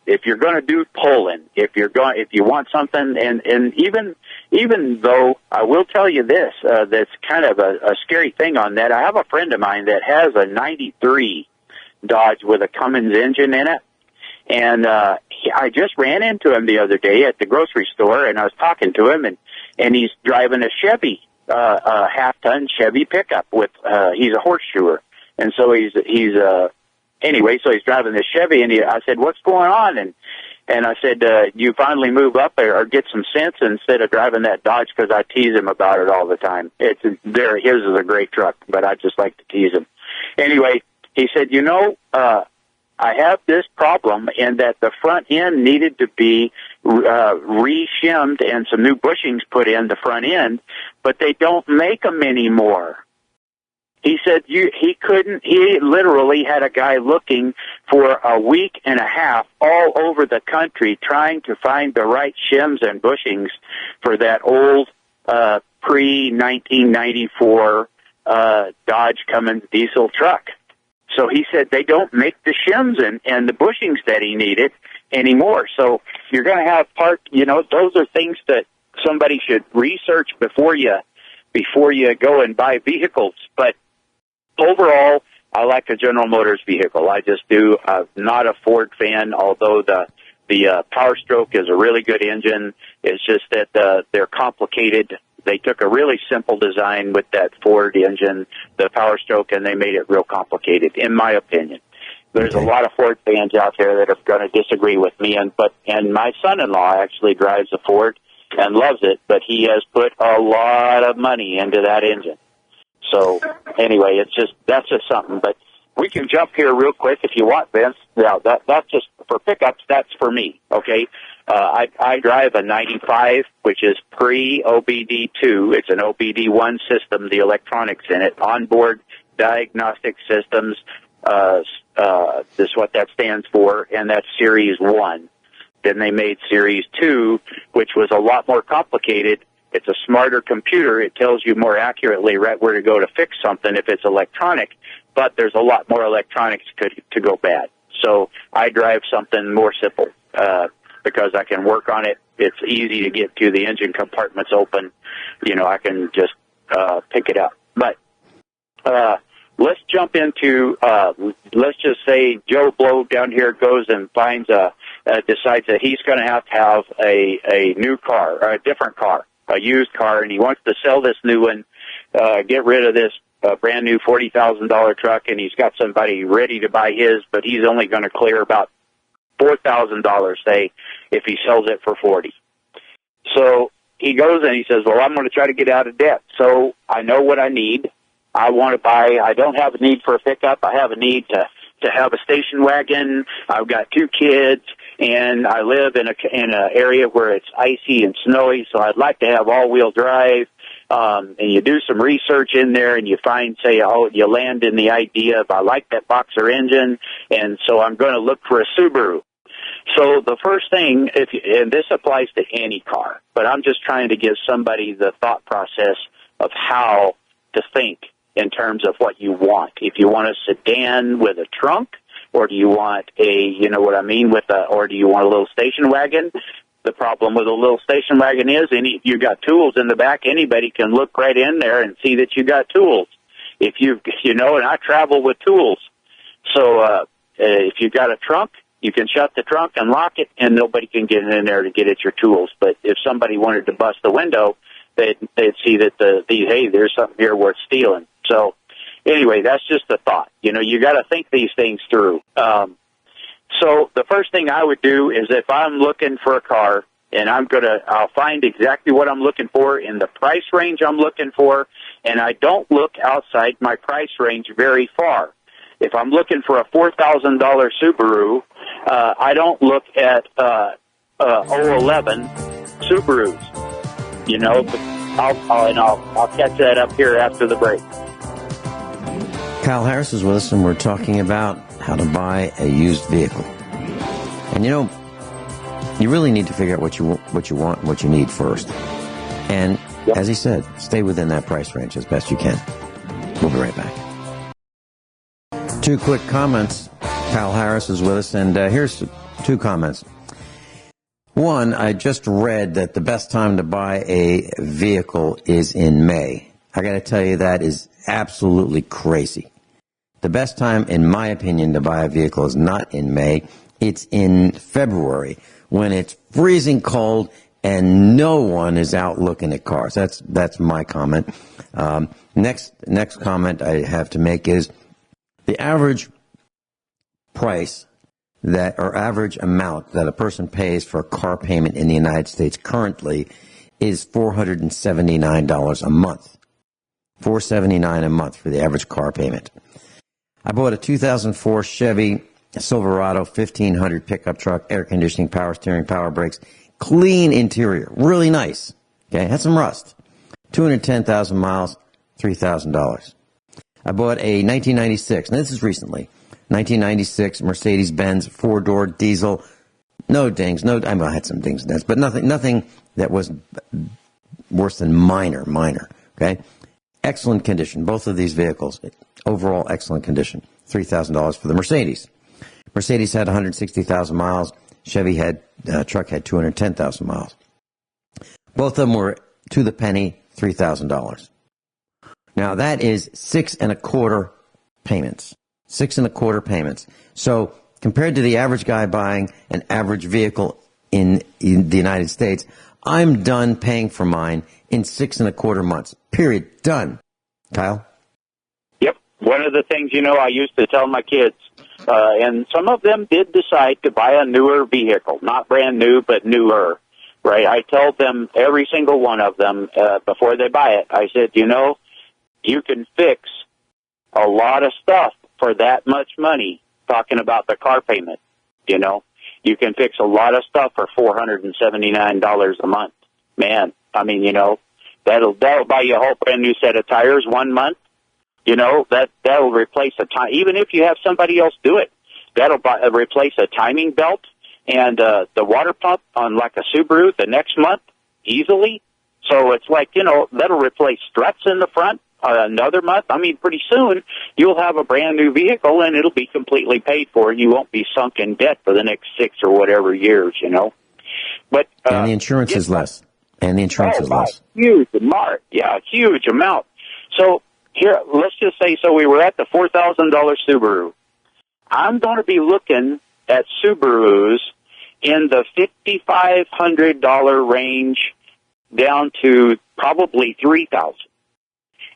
If you're going to do pulling, if you want something, and even though I will tell you this, that's kind of a scary thing on that. I have a friend of mine that has a 93 Dodge with a Cummins engine in it. And I just ran into him the other day at the grocery store, and I was talking to him, and he's driving a Chevy, a half-ton Chevy pickup with he's a horseshoer, and so he's so he's driving this Chevy, and I said, "What's going on?" And I said, "You finally move up or get some sense instead of driving that Dodge," because I tease him about it all the time. His is a great truck, but I just like to tease him. Anyway, he said, I have this problem in that the front end needed to be re-shimmed and some new bushings put in the front end, but they don't make them anymore. He said he literally had a guy looking for a week and a half all over the country trying to find the right shims and bushings for that old pre-1994 Dodge Cummins diesel truck. So he said they don't make the shims and the bushings that he needed anymore. So you're going to have those are things that somebody should research before you go and buy vehicles. But overall, I like a General Motors vehicle. I just do. I'm not a Ford fan, although the Power Stroke is a really good engine. It's just that they're complicated. They took a really simple design with that Ford engine, the Power Stroke, and they made it real complicated, in my opinion. There's a lot of Ford fans out there that are going to disagree with me, and my son-in-law actually drives a Ford, and loves it, but he has put a lot of money into that engine. So anyway, that's just something. But we can jump here real quick if you want, Vince. Now, that's just for pickups. That's for me, okay? I drive a 95, which is pre-OBD2. It's an OBD1 system, the electronics in it, onboard diagnostic systems. This is what that stands for, and that's Series 1. Then they made Series 2, which was a lot more complicated. It's a smarter computer. It tells you more accurately right where to go to fix something if it's electronic, but there's a lot more electronics to go bad. So I drive something more simple because I can work on it. It's easy to get to. The engine compartment's open. I can just pick it up. But let's jump into, let's just say Joe Blow down here goes and finds decides that he's going to have a new car, or a different car, a used car, and he wants to sell this new one, get rid of this brand new $40,000 truck, and he's got somebody ready to buy his, but he's only going to clear about $4,000, say, if he sells it for $40,000. So he goes and he says, well, I'm going to try to get out of debt. So I know what I need. I want to buy, I don't have a need for a pickup. I have a need to have a station wagon. I've got 2 kids, and I live in an area where it's icy and snowy, so I'd like to have all-wheel drive. And you do some research in there, and you find, say, you land in the idea of, I like that Boxer engine, and so I'm going to look for a Subaru. So the first thing, and this applies to any car, but I'm just trying to give somebody the thought process of how to think in terms of what you want. If you want a sedan with a trunk, or do you want or do you want a little station wagon? The problem with a little station wagon is, you got tools in the back, anybody can look right in there and see that you got tools. And I travel with tools. So, if you got a trunk, you can shut the trunk and lock it, and nobody can get in there to get at your tools. But if somebody wanted to bust the window, they'd see that hey, there's something here worth stealing. So, anyway, that's just a thought. You got to think these things through. So the first thing I would do is, if I'm looking for a car, and I'll find exactly what I'm looking for in the price range I'm looking for, and I don't look outside my price range very far. If I'm looking for a $4,000 Subaru, I don't look at 011 Subarus. But I'll catch that up here after the break. Kyle Harris is with us, and we're talking about how to buy a used vehicle. And you really need to figure out what you want and what you need first. And as he said, stay within that price range as best you can. We'll be right back. 2 quick comments. Kyle Harris is with us, and here's 2 comments. One, I just read that the best time to buy a vehicle is in May. I got to tell you, that is absolutely crazy. The best time, in my opinion, to buy a vehicle is not in May. It's in February, when it's freezing cold and no one is out looking at cars. That's my comment. Next comment I have to make is the average price average amount that a person pays for a car payment in the United States currently is $479 a month. $479 a month for the average car payment. I bought a 2004 Chevy Silverado 1500 pickup truck, air conditioning, power steering, power brakes, clean interior, really nice. Okay, had some rust. 210,000 miles, $3,000. I bought a 1996, and this is recently, 1996 Mercedes-Benz 4-door diesel. No dings, I had some dings and dents, but nothing that was worse than minor. Okay, excellent condition. Both of these vehicles, overall excellent condition. $3,000 for the Mercedes. Mercedes had 160,000 miles. Chevy truck had 210,000 miles. Both of them were to the penny, $3,000. Now that is 6 1/4 payments. 6 1/4 payments. So compared to the average guy buying an average vehicle in the United States, I'm done paying for mine in 6 1/4 months. Period. Done. Kyle? Yep. One of the things, I used to tell my kids, and some of them did decide to buy a newer vehicle, not brand new, but newer. right? I told them, every single one of them, before they buy it, I said, you know, you can fix a lot of stuff for that much money, talking about the car payment, you know. You can fix a lot of stuff for $479 a month. Man, I mean, you know, that'll buy you a whole brand new set of tires 1 month. You know, that'll replace a time. Even if you have somebody else do it, that'll replace a timing belt and the water pump on like a Subaru the next month easily. So it's like, you know, that'll replace struts in the front another month. I mean, pretty soon you'll have a brand new vehicle and it'll be completely paid for, and you won't be sunk in debt for the next 6 or whatever years, you know. But and the insurance is less. And the insurance is less. Huge amount. Yeah, huge amount. So here, let's just say, so we were at the $4,000 Subaru. I'm going to be looking at Subarus in the $5,500 range down to probably $3,000.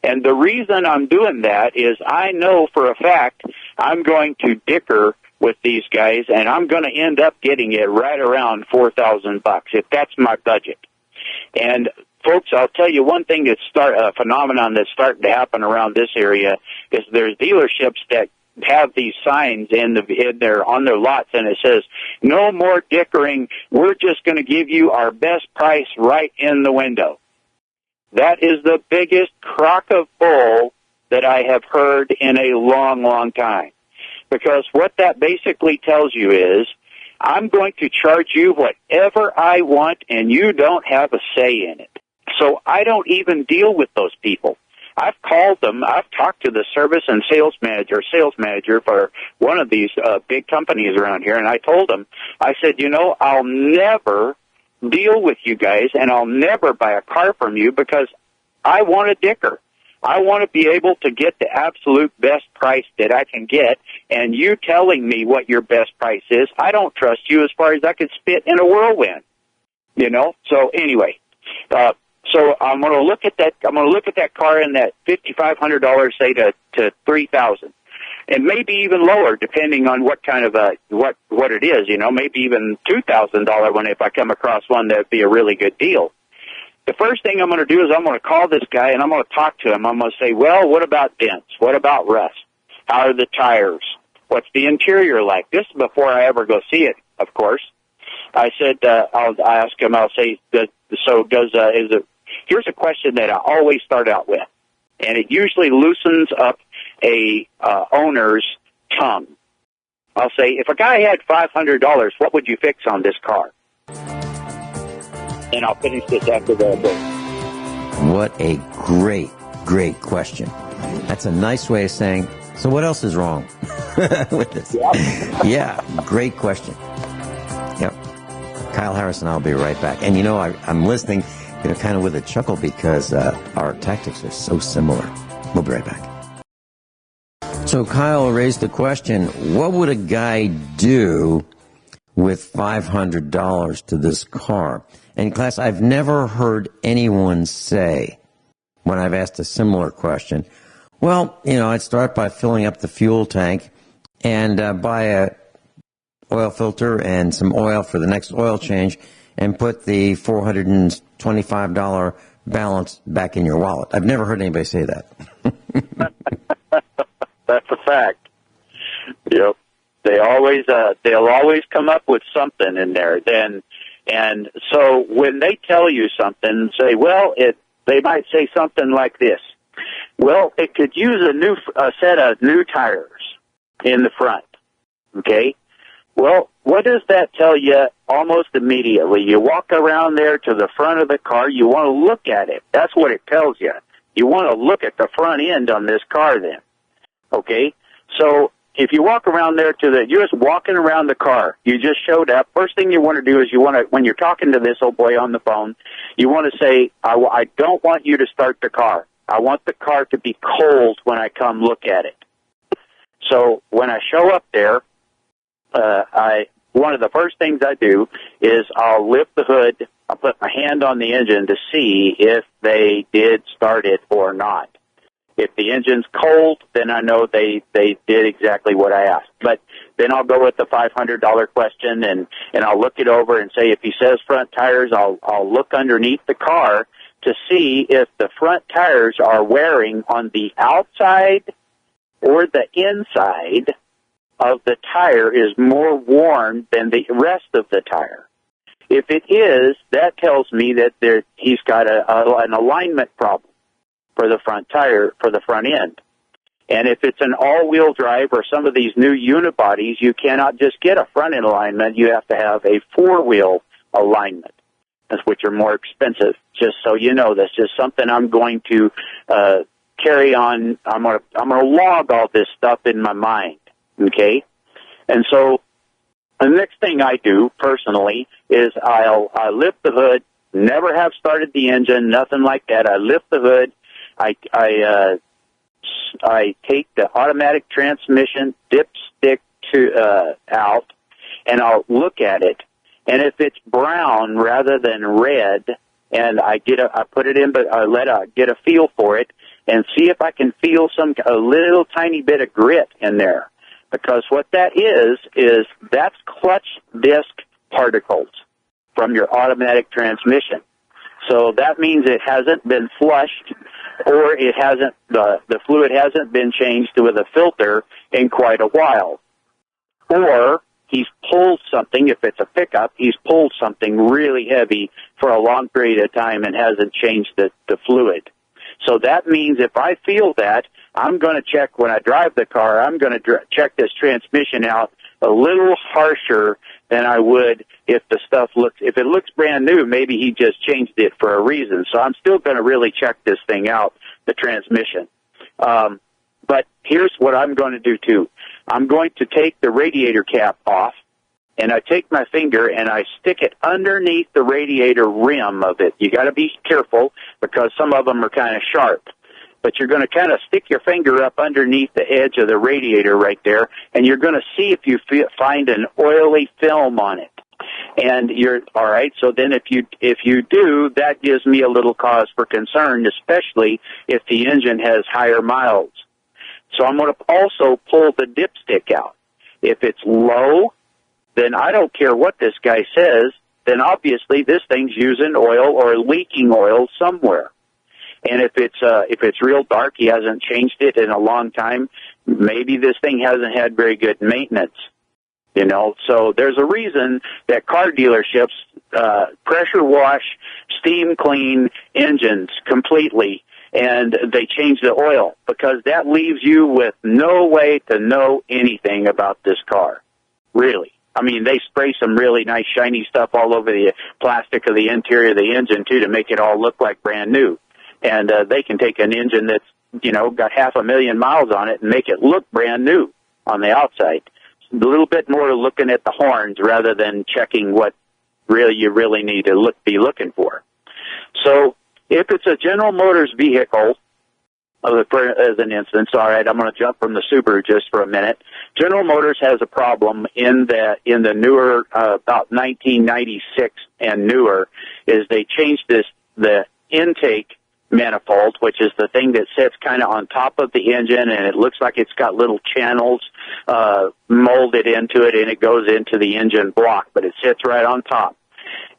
And the reason I'm doing that is I know for a fact I'm going to dicker with these guys, and I'm going to end up getting it right around $4,000 if that's my budget. And folks, I'll tell you one thing a phenomenon that's starting to happen around this area is there's dealerships that have these signs on their lots, and it says, no more dickering. We're just going to give you our best price right in the window. That is the biggest crock of bull that I have heard in a long, long time. Because what that basically tells you is, I'm going to charge you whatever I want, and you don't have a say in it. So I don't even deal with those people. I've called them. I've talked to the service and sales manager for one of these big companies around here, and I told them, I said, you know, I'll never deal with you guys, and I'll never buy a car from you because I want a dicker. I want to be able to get the absolute best price that I can get, and you telling me what your best price is, I don't trust you as far as I could spit in a whirlwind, you know? So anyway, so I'm going to look at that. I'm going to look at that car in that $5,500, say to $3,000, and maybe even lower, depending on what kind of what it is. You know, maybe even $2,000 one if I come across one that'd be a really good deal. The first thing I'm going to do is I'm going to call this guy and I'm going to talk to him. I'm going to say, well, what about dents? What about rust? How are the tires? What's the interior like? This is before I ever go see it, of course. I said, I'll ask him, I'll say, here's a question that I always start out with, and it usually loosens up a owner's tongue. I'll say, if a guy had $500, what would you fix on this car? And I'll finish this after the break. What a great, great question. That's a nice way of saying, so what else is wrong with this? Yeah, great question. Yep. Kyle Harrison, I'll be right back. And, you know, I'm listening, you know, kind of with a chuckle because our tactics are so similar. We'll be right back. So Kyle raised the question, what would a guy do with $500 to this car? And class, I've never heard anyone say, when I've asked a similar question, well, you know, I'd start by filling up the fuel tank and buy a oil filter and some oil for the next oil change and put the $425 balance back in your wallet. I've never heard anybody say that. That's a fact. Yep. They'll always come up with something in there. And so when they tell you something, say, well, they might say something like this. Well, it could use a set of new tires in the front. Okay? Well, what does that tell you almost immediately? You walk around there to the front of the car, you want to look at it. That's what it tells you. You want to look at the front end on this car then. Okay? So if you walk around there you're just walking around the car. You just showed up. First thing you want to do is when you're talking to this old boy on the phone, you want to say, I don't want you to start the car. I want the car to be cold when I come look at it. So when I show up there, one of the first things I do is I'll lift the hood. I'll put my hand on the engine to see if they did start it or not. If the engine's cold, then I know they did exactly what I asked. But then I'll go with the $500 question, and I'll look it over and say, if he says front tires, I'll look underneath the car to see if the front tires are wearing on the outside or the inside of the tire is more worn than the rest of the tire. If it is, that tells me that he's got an alignment problem for the front tire, for the front end. And if it's an all-wheel drive or some of these new unibodies, you cannot just get a front-end alignment. You have to have a four-wheel alignment, which are more expensive. Just so you know, that's just something I'm going to carry on. I'm going to log all this stuff in my mind, okay? And so the next thing I do personally is I'll lift the hood. Never have started the engine, nothing like that. I lift the hood. I take the automatic transmission dipstick out, and I'll look at it. And if it's brown rather than red, and I put it in, but I get a feel for it, and see if I can feel a little tiny bit of grit in there, because what that is that's clutch disc particles from your automatic transmission. So that means it hasn't been flushed, or the fluid hasn't been changed with a filter in quite a while. Or he's pulled something, if it's a pickup, he's pulled something really heavy for a long period of time and hasn't changed the fluid. So that means if I feel that, I'm going to check when I drive the car, I'm going to check this transmission out a little harsher than I would if if it looks brand new, maybe he just changed it for a reason. So I'm still going to really check this thing out, the transmission. But here's what I'm going to do too. I'm going to take the radiator cap off, and I take my finger and I stick it underneath the radiator rim of it. You got to be careful because some of them are kind of sharp. But you're going to kind of stick your finger up underneath the edge of the radiator right there, and you're going to see if you find an oily film on it. And you're all right. So then, if you do, that gives me a little cause for concern, especially if the engine has higher miles. So I'm going to also pull the dipstick out. If it's low, then I don't care what this guy says. Then obviously this thing's using oil or leaking oil somewhere. And if it's real dark, he hasn't changed it in a long time. Maybe this thing hasn't had very good maintenance. You know, so there's a reason that car dealerships pressure wash, steam clean engines completely, and they change the oil, because that leaves you with no way to know anything about this car, really. I mean, they spray some really nice shiny stuff all over the plastic of the interior of the engine, too, to make it all look like brand new. And they can take an engine that's, got 500,000 miles on it and make it look brand new on the outside. A little bit more looking at the horns rather than checking what you really need to be looking for. So if it's a General Motors vehicle, as an instance, all right, I'm going to jump from the Subaru just for a minute. General Motors has a problem in the newer, about 1996 and newer, is they changed the intake manifold, which is the thing that sits kind of on top of the engine, and it looks like it's got little channels molded into it, and it goes into the engine block, but it sits right on top.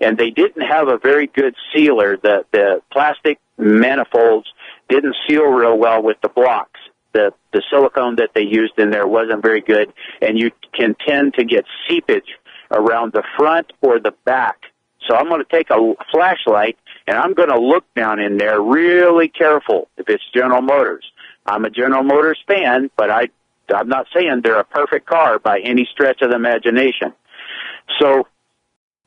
And they didn't have a very good sealer. The plastic manifolds didn't seal real well with the blocks. The silicone that they used in there wasn't very good, and you can tend to get seepage around the front or the back. So I'm going to take a flashlight, and I'm going to look down in there really careful if it's General Motors. I'm a General Motors fan, but I'm not saying they're a perfect car by any stretch of the imagination. So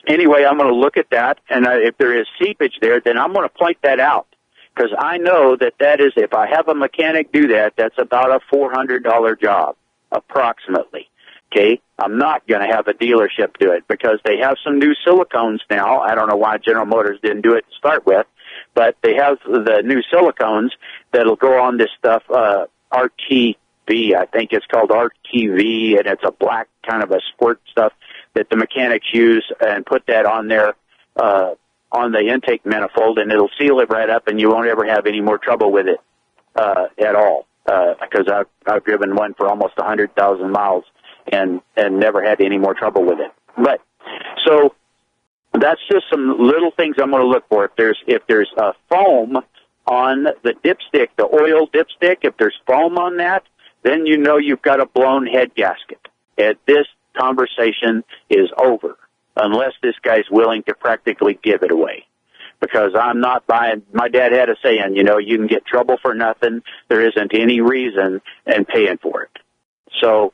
anyway, I'm going to look at that, and if there is seepage there, then I'm going to point that out, because I know that is, if I have a mechanic do that, that's about a $400 job, approximately. Okay, I'm not going to have a dealership do it, because they have some new silicones now. I don't know why General Motors didn't do it to start with, but they have the new silicones that'll go on this stuff, RTV, I think it's called RTV, and it's a black kind of a squirt stuff that the mechanics use, and put that on there, on the intake manifold, and it'll seal it right up, and you won't ever have any more trouble with it, at all, because I've driven one for almost 100,000 miles. and never had any more trouble with it. But so that's just some little things I'm going to look for. If there's a foam on the dipstick, the oil dipstick, if there's foam on that, then you know you've got a blown head gasket. And this conversation is over unless this guy's willing to practically give it away. Because I'm not buying, my dad had a saying, you know, you can get trouble for nothing. There isn't any reason in paying for it. So,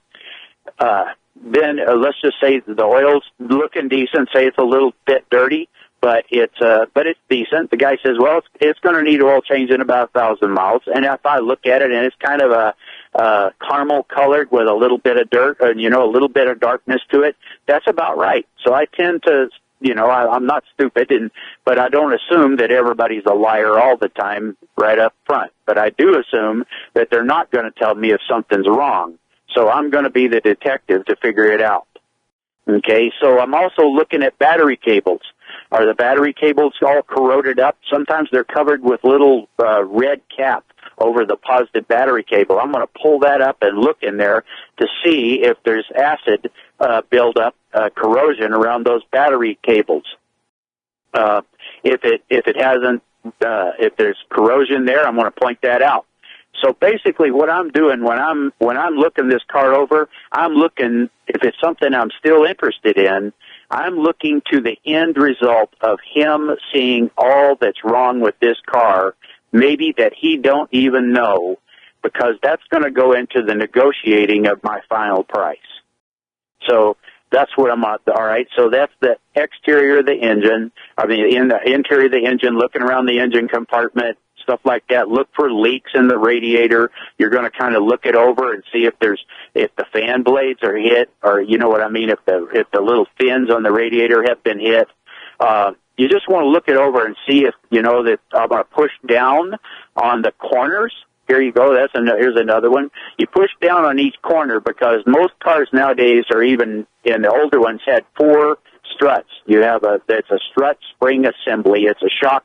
then let's just say the oil's looking decent, say it's a little bit dirty, but it's decent. The guy says, well, it's going to need oil change in about 1,000 miles. And if I look at it and it's kind of a caramel colored with a little bit of dirt, and, you know, a little bit of darkness to it, that's about right. So I tend to, you know, I'm not stupid, but I don't assume that everybody's a liar all the time right up front. But I do assume that they're not going to tell me if something's wrong. So I'm going to be the detective to figure it out. Okay, so I'm also looking at battery cables. Are the battery cables all corroded up? Sometimes they're covered with little red cap over the positive battery cable. I'm going to pull that up and look in there to see if there's acid buildup, corrosion around those battery cables. If there's corrosion there, I'm going to point that out. So basically what I'm doing when I'm looking this car over, I'm looking, if it's something I'm still interested in, I'm looking to the end result of him seeing all that's wrong with this car, maybe that he don't even know, because that's going to go into the negotiating of my final price. So that's what I'm at. All right, so that's the exterior of the engine. I mean, in the interior of the engine, looking around the engine compartment, stuff like that. Look for leaks in the radiator. You're going to kind of look it over and see if the fan blades are hit, or you know what I mean, if the little fins on the radiator have been hit. You just want to look it over and see if, you know, that I'm going to push down on the corners. Here you go. Here's another one. You push down on each corner, because most cars nowadays, or even in the older ones, had 4 struts. It's a strut spring assembly. It's a shock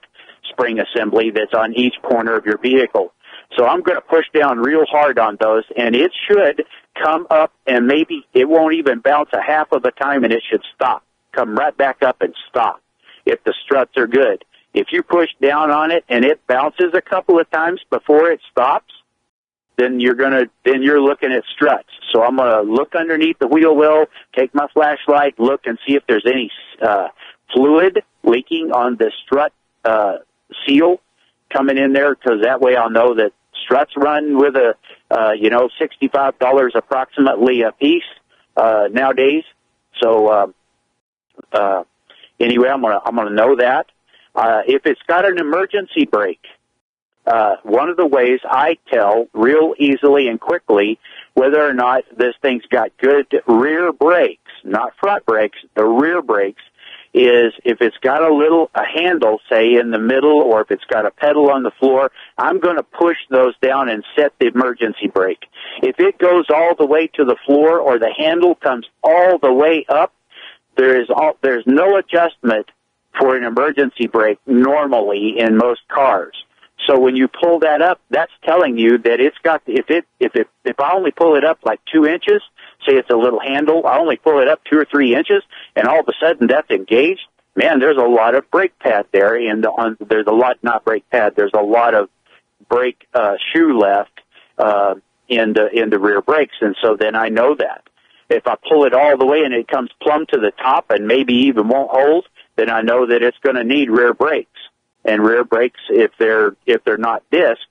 spring assembly that's on each corner of your vehicle. So I'm going to push down real hard on those, and it should come up, and maybe it won't even bounce a half of the time, and it should stop. Come right back up and stop if the struts are good. If you push down on it and it bounces a couple of times before it stops, then you're looking at struts. So I'm going to look underneath the wheel well, take my flashlight, look and see if there's any fluid leaking on the strut seal coming in there, because that way I'll know that struts run with $65 approximately a piece nowadays. So anyway, I'm gonna know that. If it's got an emergency brake, one of the ways I tell real easily and quickly whether or not this thing's got good rear brakes, not front brakes, the rear brakes, is if it's got a handle, say, in the middle, or if it's got a pedal on the floor, I'm going to push those down and set the emergency brake. If it goes all the way to the floor or the handle comes all the way up, there's no adjustment for an emergency brake normally in most cars. So when you pull that up, that's telling you that it's got, if I only pull it up like 2 inches, say it's a little handle, I only pull it up 2 or 3 inches, and all of a sudden that's engaged, man, there's a lot of brake pad there, and there's a lot, not brake pad, there's a lot of brake shoe left in the rear brakes, and so then I know that. If I pull it all the way and it comes plumb to the top and maybe even won't hold, then I know that it's going to need rear brakes. And rear brakes, if they're not disc,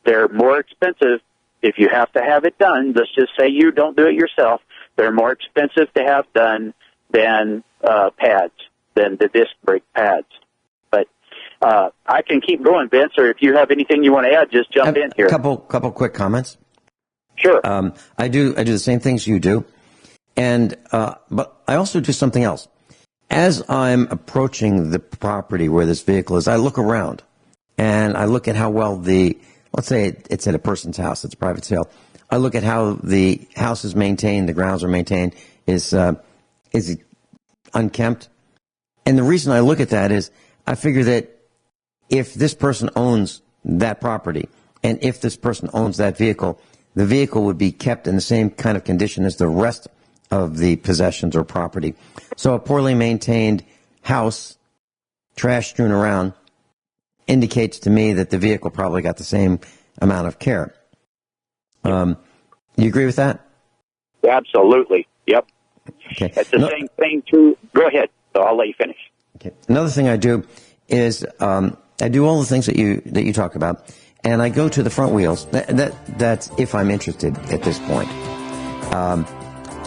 they're more expensive. If you have to have it done, let's just say you don't do it yourself, they're more expensive to have done than pads, than the disc brake pads. But I can keep going, Vince, or if you have anything you want to add, just jump in here. A couple quick comments. Sure. I do the same things you do, and but I also do something else. As I'm approaching the property where this vehicle is, I look around, and I look at how well let's say it's at a person's house, it's a private sale. I look at how the house is maintained, the grounds are maintained, is it unkempt? And the reason I look at that is I figure that if this person owns that property, and if this person owns that vehicle, the vehicle would be kept in the same kind of condition as the rest of the possessions or property. So a poorly maintained house, trash strewn around, indicates to me that the vehicle probably got the same amount of care. You agree with that? Absolutely. Yep. Okay. It's the same thing too. Go ahead. So I'll let you finish. Okay. Another thing I do is I do all the things that you talk about, and I go to the front wheels. That's if I'm interested at this point.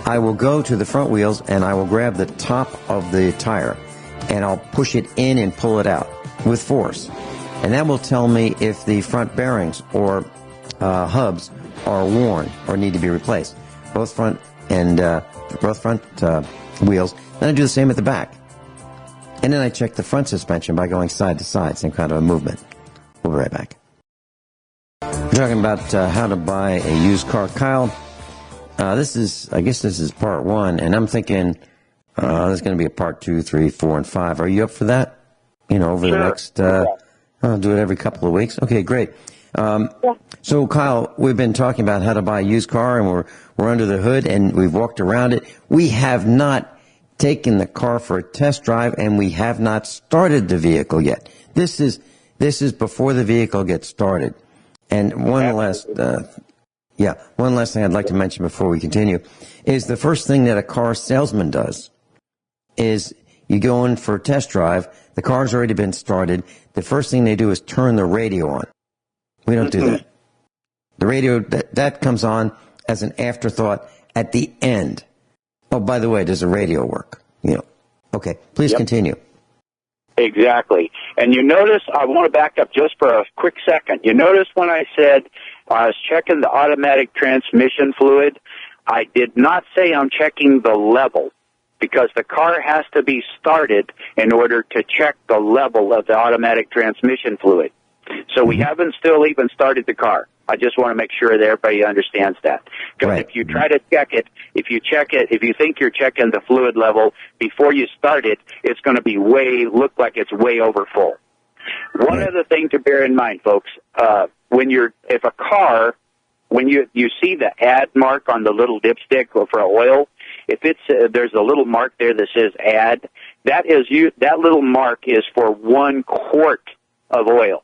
I will go to the front wheels and I will grab the top of the tire and I'll push it in and pull it out with force. And that will tell me if the front bearings or hubs are worn or need to be replaced. Both front wheels. Then I do the same at the back. And then I check the front suspension by going side to side, same kind of a movement. We'll be right back. We're talking about how to buy a used car. Kyle, I guess this is part 1, and I'm thinking there's going to be a part 2, 3, 4, and 5. Are you up for that? Over the next, I'll do it every couple of weeks. Okay, great. So Kyle, we've been talking about how to buy a used car, and we're under the hood, and we've walked around it. We have not taken the car for a test drive, and we have not started the vehicle yet. This is before the vehicle gets started. And one last thing I'd like to mention before we continue is the first thing that a car salesman does is you go in for a test drive. The car's already been started. The first thing they do is turn the radio on. We don't do that. The radio, that comes on as an afterthought at the end. Oh, by the way, does the radio work? Okay, please continue. Exactly. And you notice, I want to back up just for a quick second. You notice when I said I was checking the automatic transmission fluid, I did not say I'm checking the level, because the car has to be started in order to check the level of the automatic transmission fluid. So we haven't still even started the car. I just want to make sure that everybody understands that. Because if you try to check it, if you think you're checking the fluid level before you start it, it's going to look like it's way over full. One other thing to bear in mind, folks, when you see the add mark on the little dipstick for oil, if there's a little mark there that says add, that little mark is for 1 quart of oil.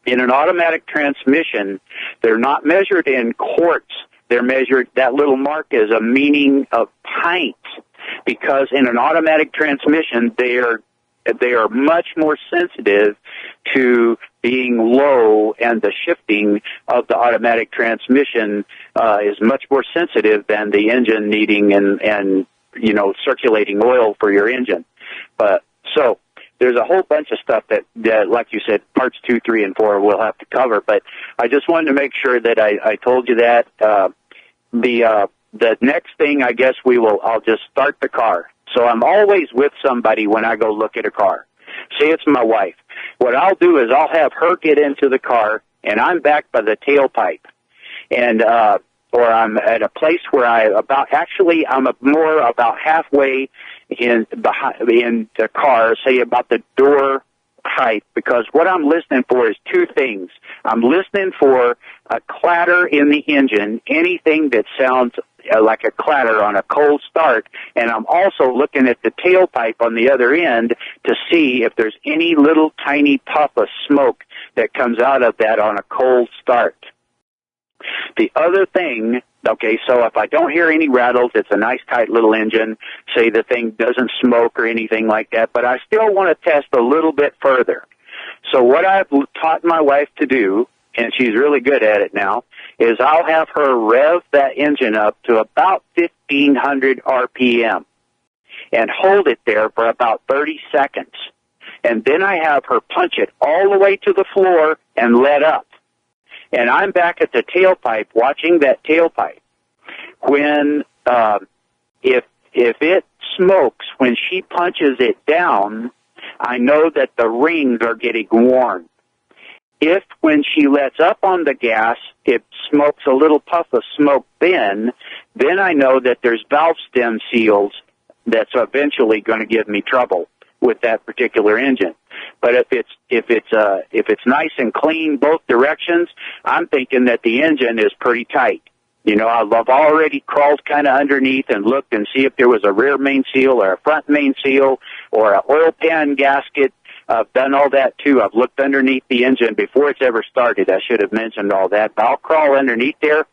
In an automatic transmission, they're not measured in quarts. They're measured, that little mark is a meaning of pints, because in an automatic transmission, they are much more sensitive to being low, and the shifting of the automatic transmission is much more sensitive than the engine needing and circulating oil for your engine. So there's a whole bunch of stuff that, like you said, parts 2, 3, and 4 we'll have to cover. But I just wanted to make sure that I told you that. The next thing, I guess I'll just start the car. So I'm always with somebody when I go look at a car. Say it's my wife. What I'll do is I'll have her get into the car, and I'm back by the tailpipe. And, or I'm at a place where I'm more about halfway in the car, say about the door height, because what I'm listening for is 2 things. I'm listening for a clatter in the engine, anything that sounds like a clatter on a cold start, and I'm also looking at the tailpipe on the other end to see if there's any little tiny puff of smoke that comes out of that on a cold start. The other thing, okay, so if I don't hear any rattles, it's a nice tight little engine, say the thing doesn't smoke or anything like that, but I still want to test a little bit further. So what I've taught my wife to do, and she's really good at it now, is I'll have her rev that engine up to about 1,500 RPM and hold it there for about 30 seconds. And then I have her punch it all the way to the floor and let up. And I'm back at the tailpipe watching that tailpipe. When, if it smokes when she punches it down, I know that the rings are getting worn. If when she lets up on the gas, it smokes a little puff of smoke then I know that there's valve stem seals that's eventually going to give me trouble with that particular engine. But if it's nice and clean both directions, I'm thinking that the engine is pretty tight. I've already crawled kind of underneath and looked and see if there was a rear main seal or a front main seal or an oil pan gasket. I've done all that too. I've looked underneath the engine before it's ever started. I should have mentioned all that. But I'll crawl underneath there,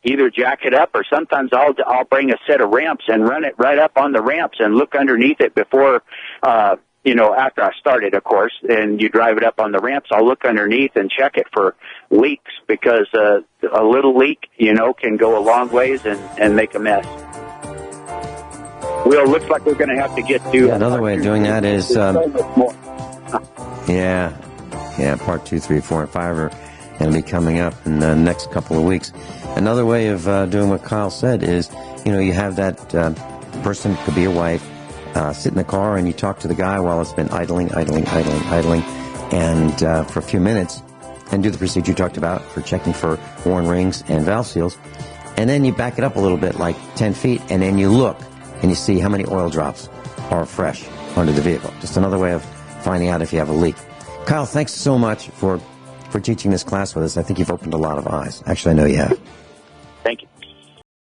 either jack it up, or sometimes I'll bring a set of ramps and run it right up on the ramps and look underneath it before, after I started, of course. And you drive it up on the ramps, I'll look underneath and check it for leaks, because a little leak, can go a long ways and make a mess. Well, it looks like we're going to have to get to... Yeah, another way of doing that is... part 2, 3, 4, and 5 are going to be coming up in the next couple of weeks. Another way of doing what Kyle said is, you have that person, could be your wife, sit in the car and you talk to the guy while it's been idling, and for a few minutes, and do the procedure you talked about for checking for worn rings and valve seals. And then you back it up a little bit, like 10 feet, and then you look and you see how many oil drops are fresh under the vehicle. Just another way of finding out if you have a leak. Kyle, thanks so much for teaching this class with us. I think you've opened a lot of eyes. Actually, I know you have. Thank you.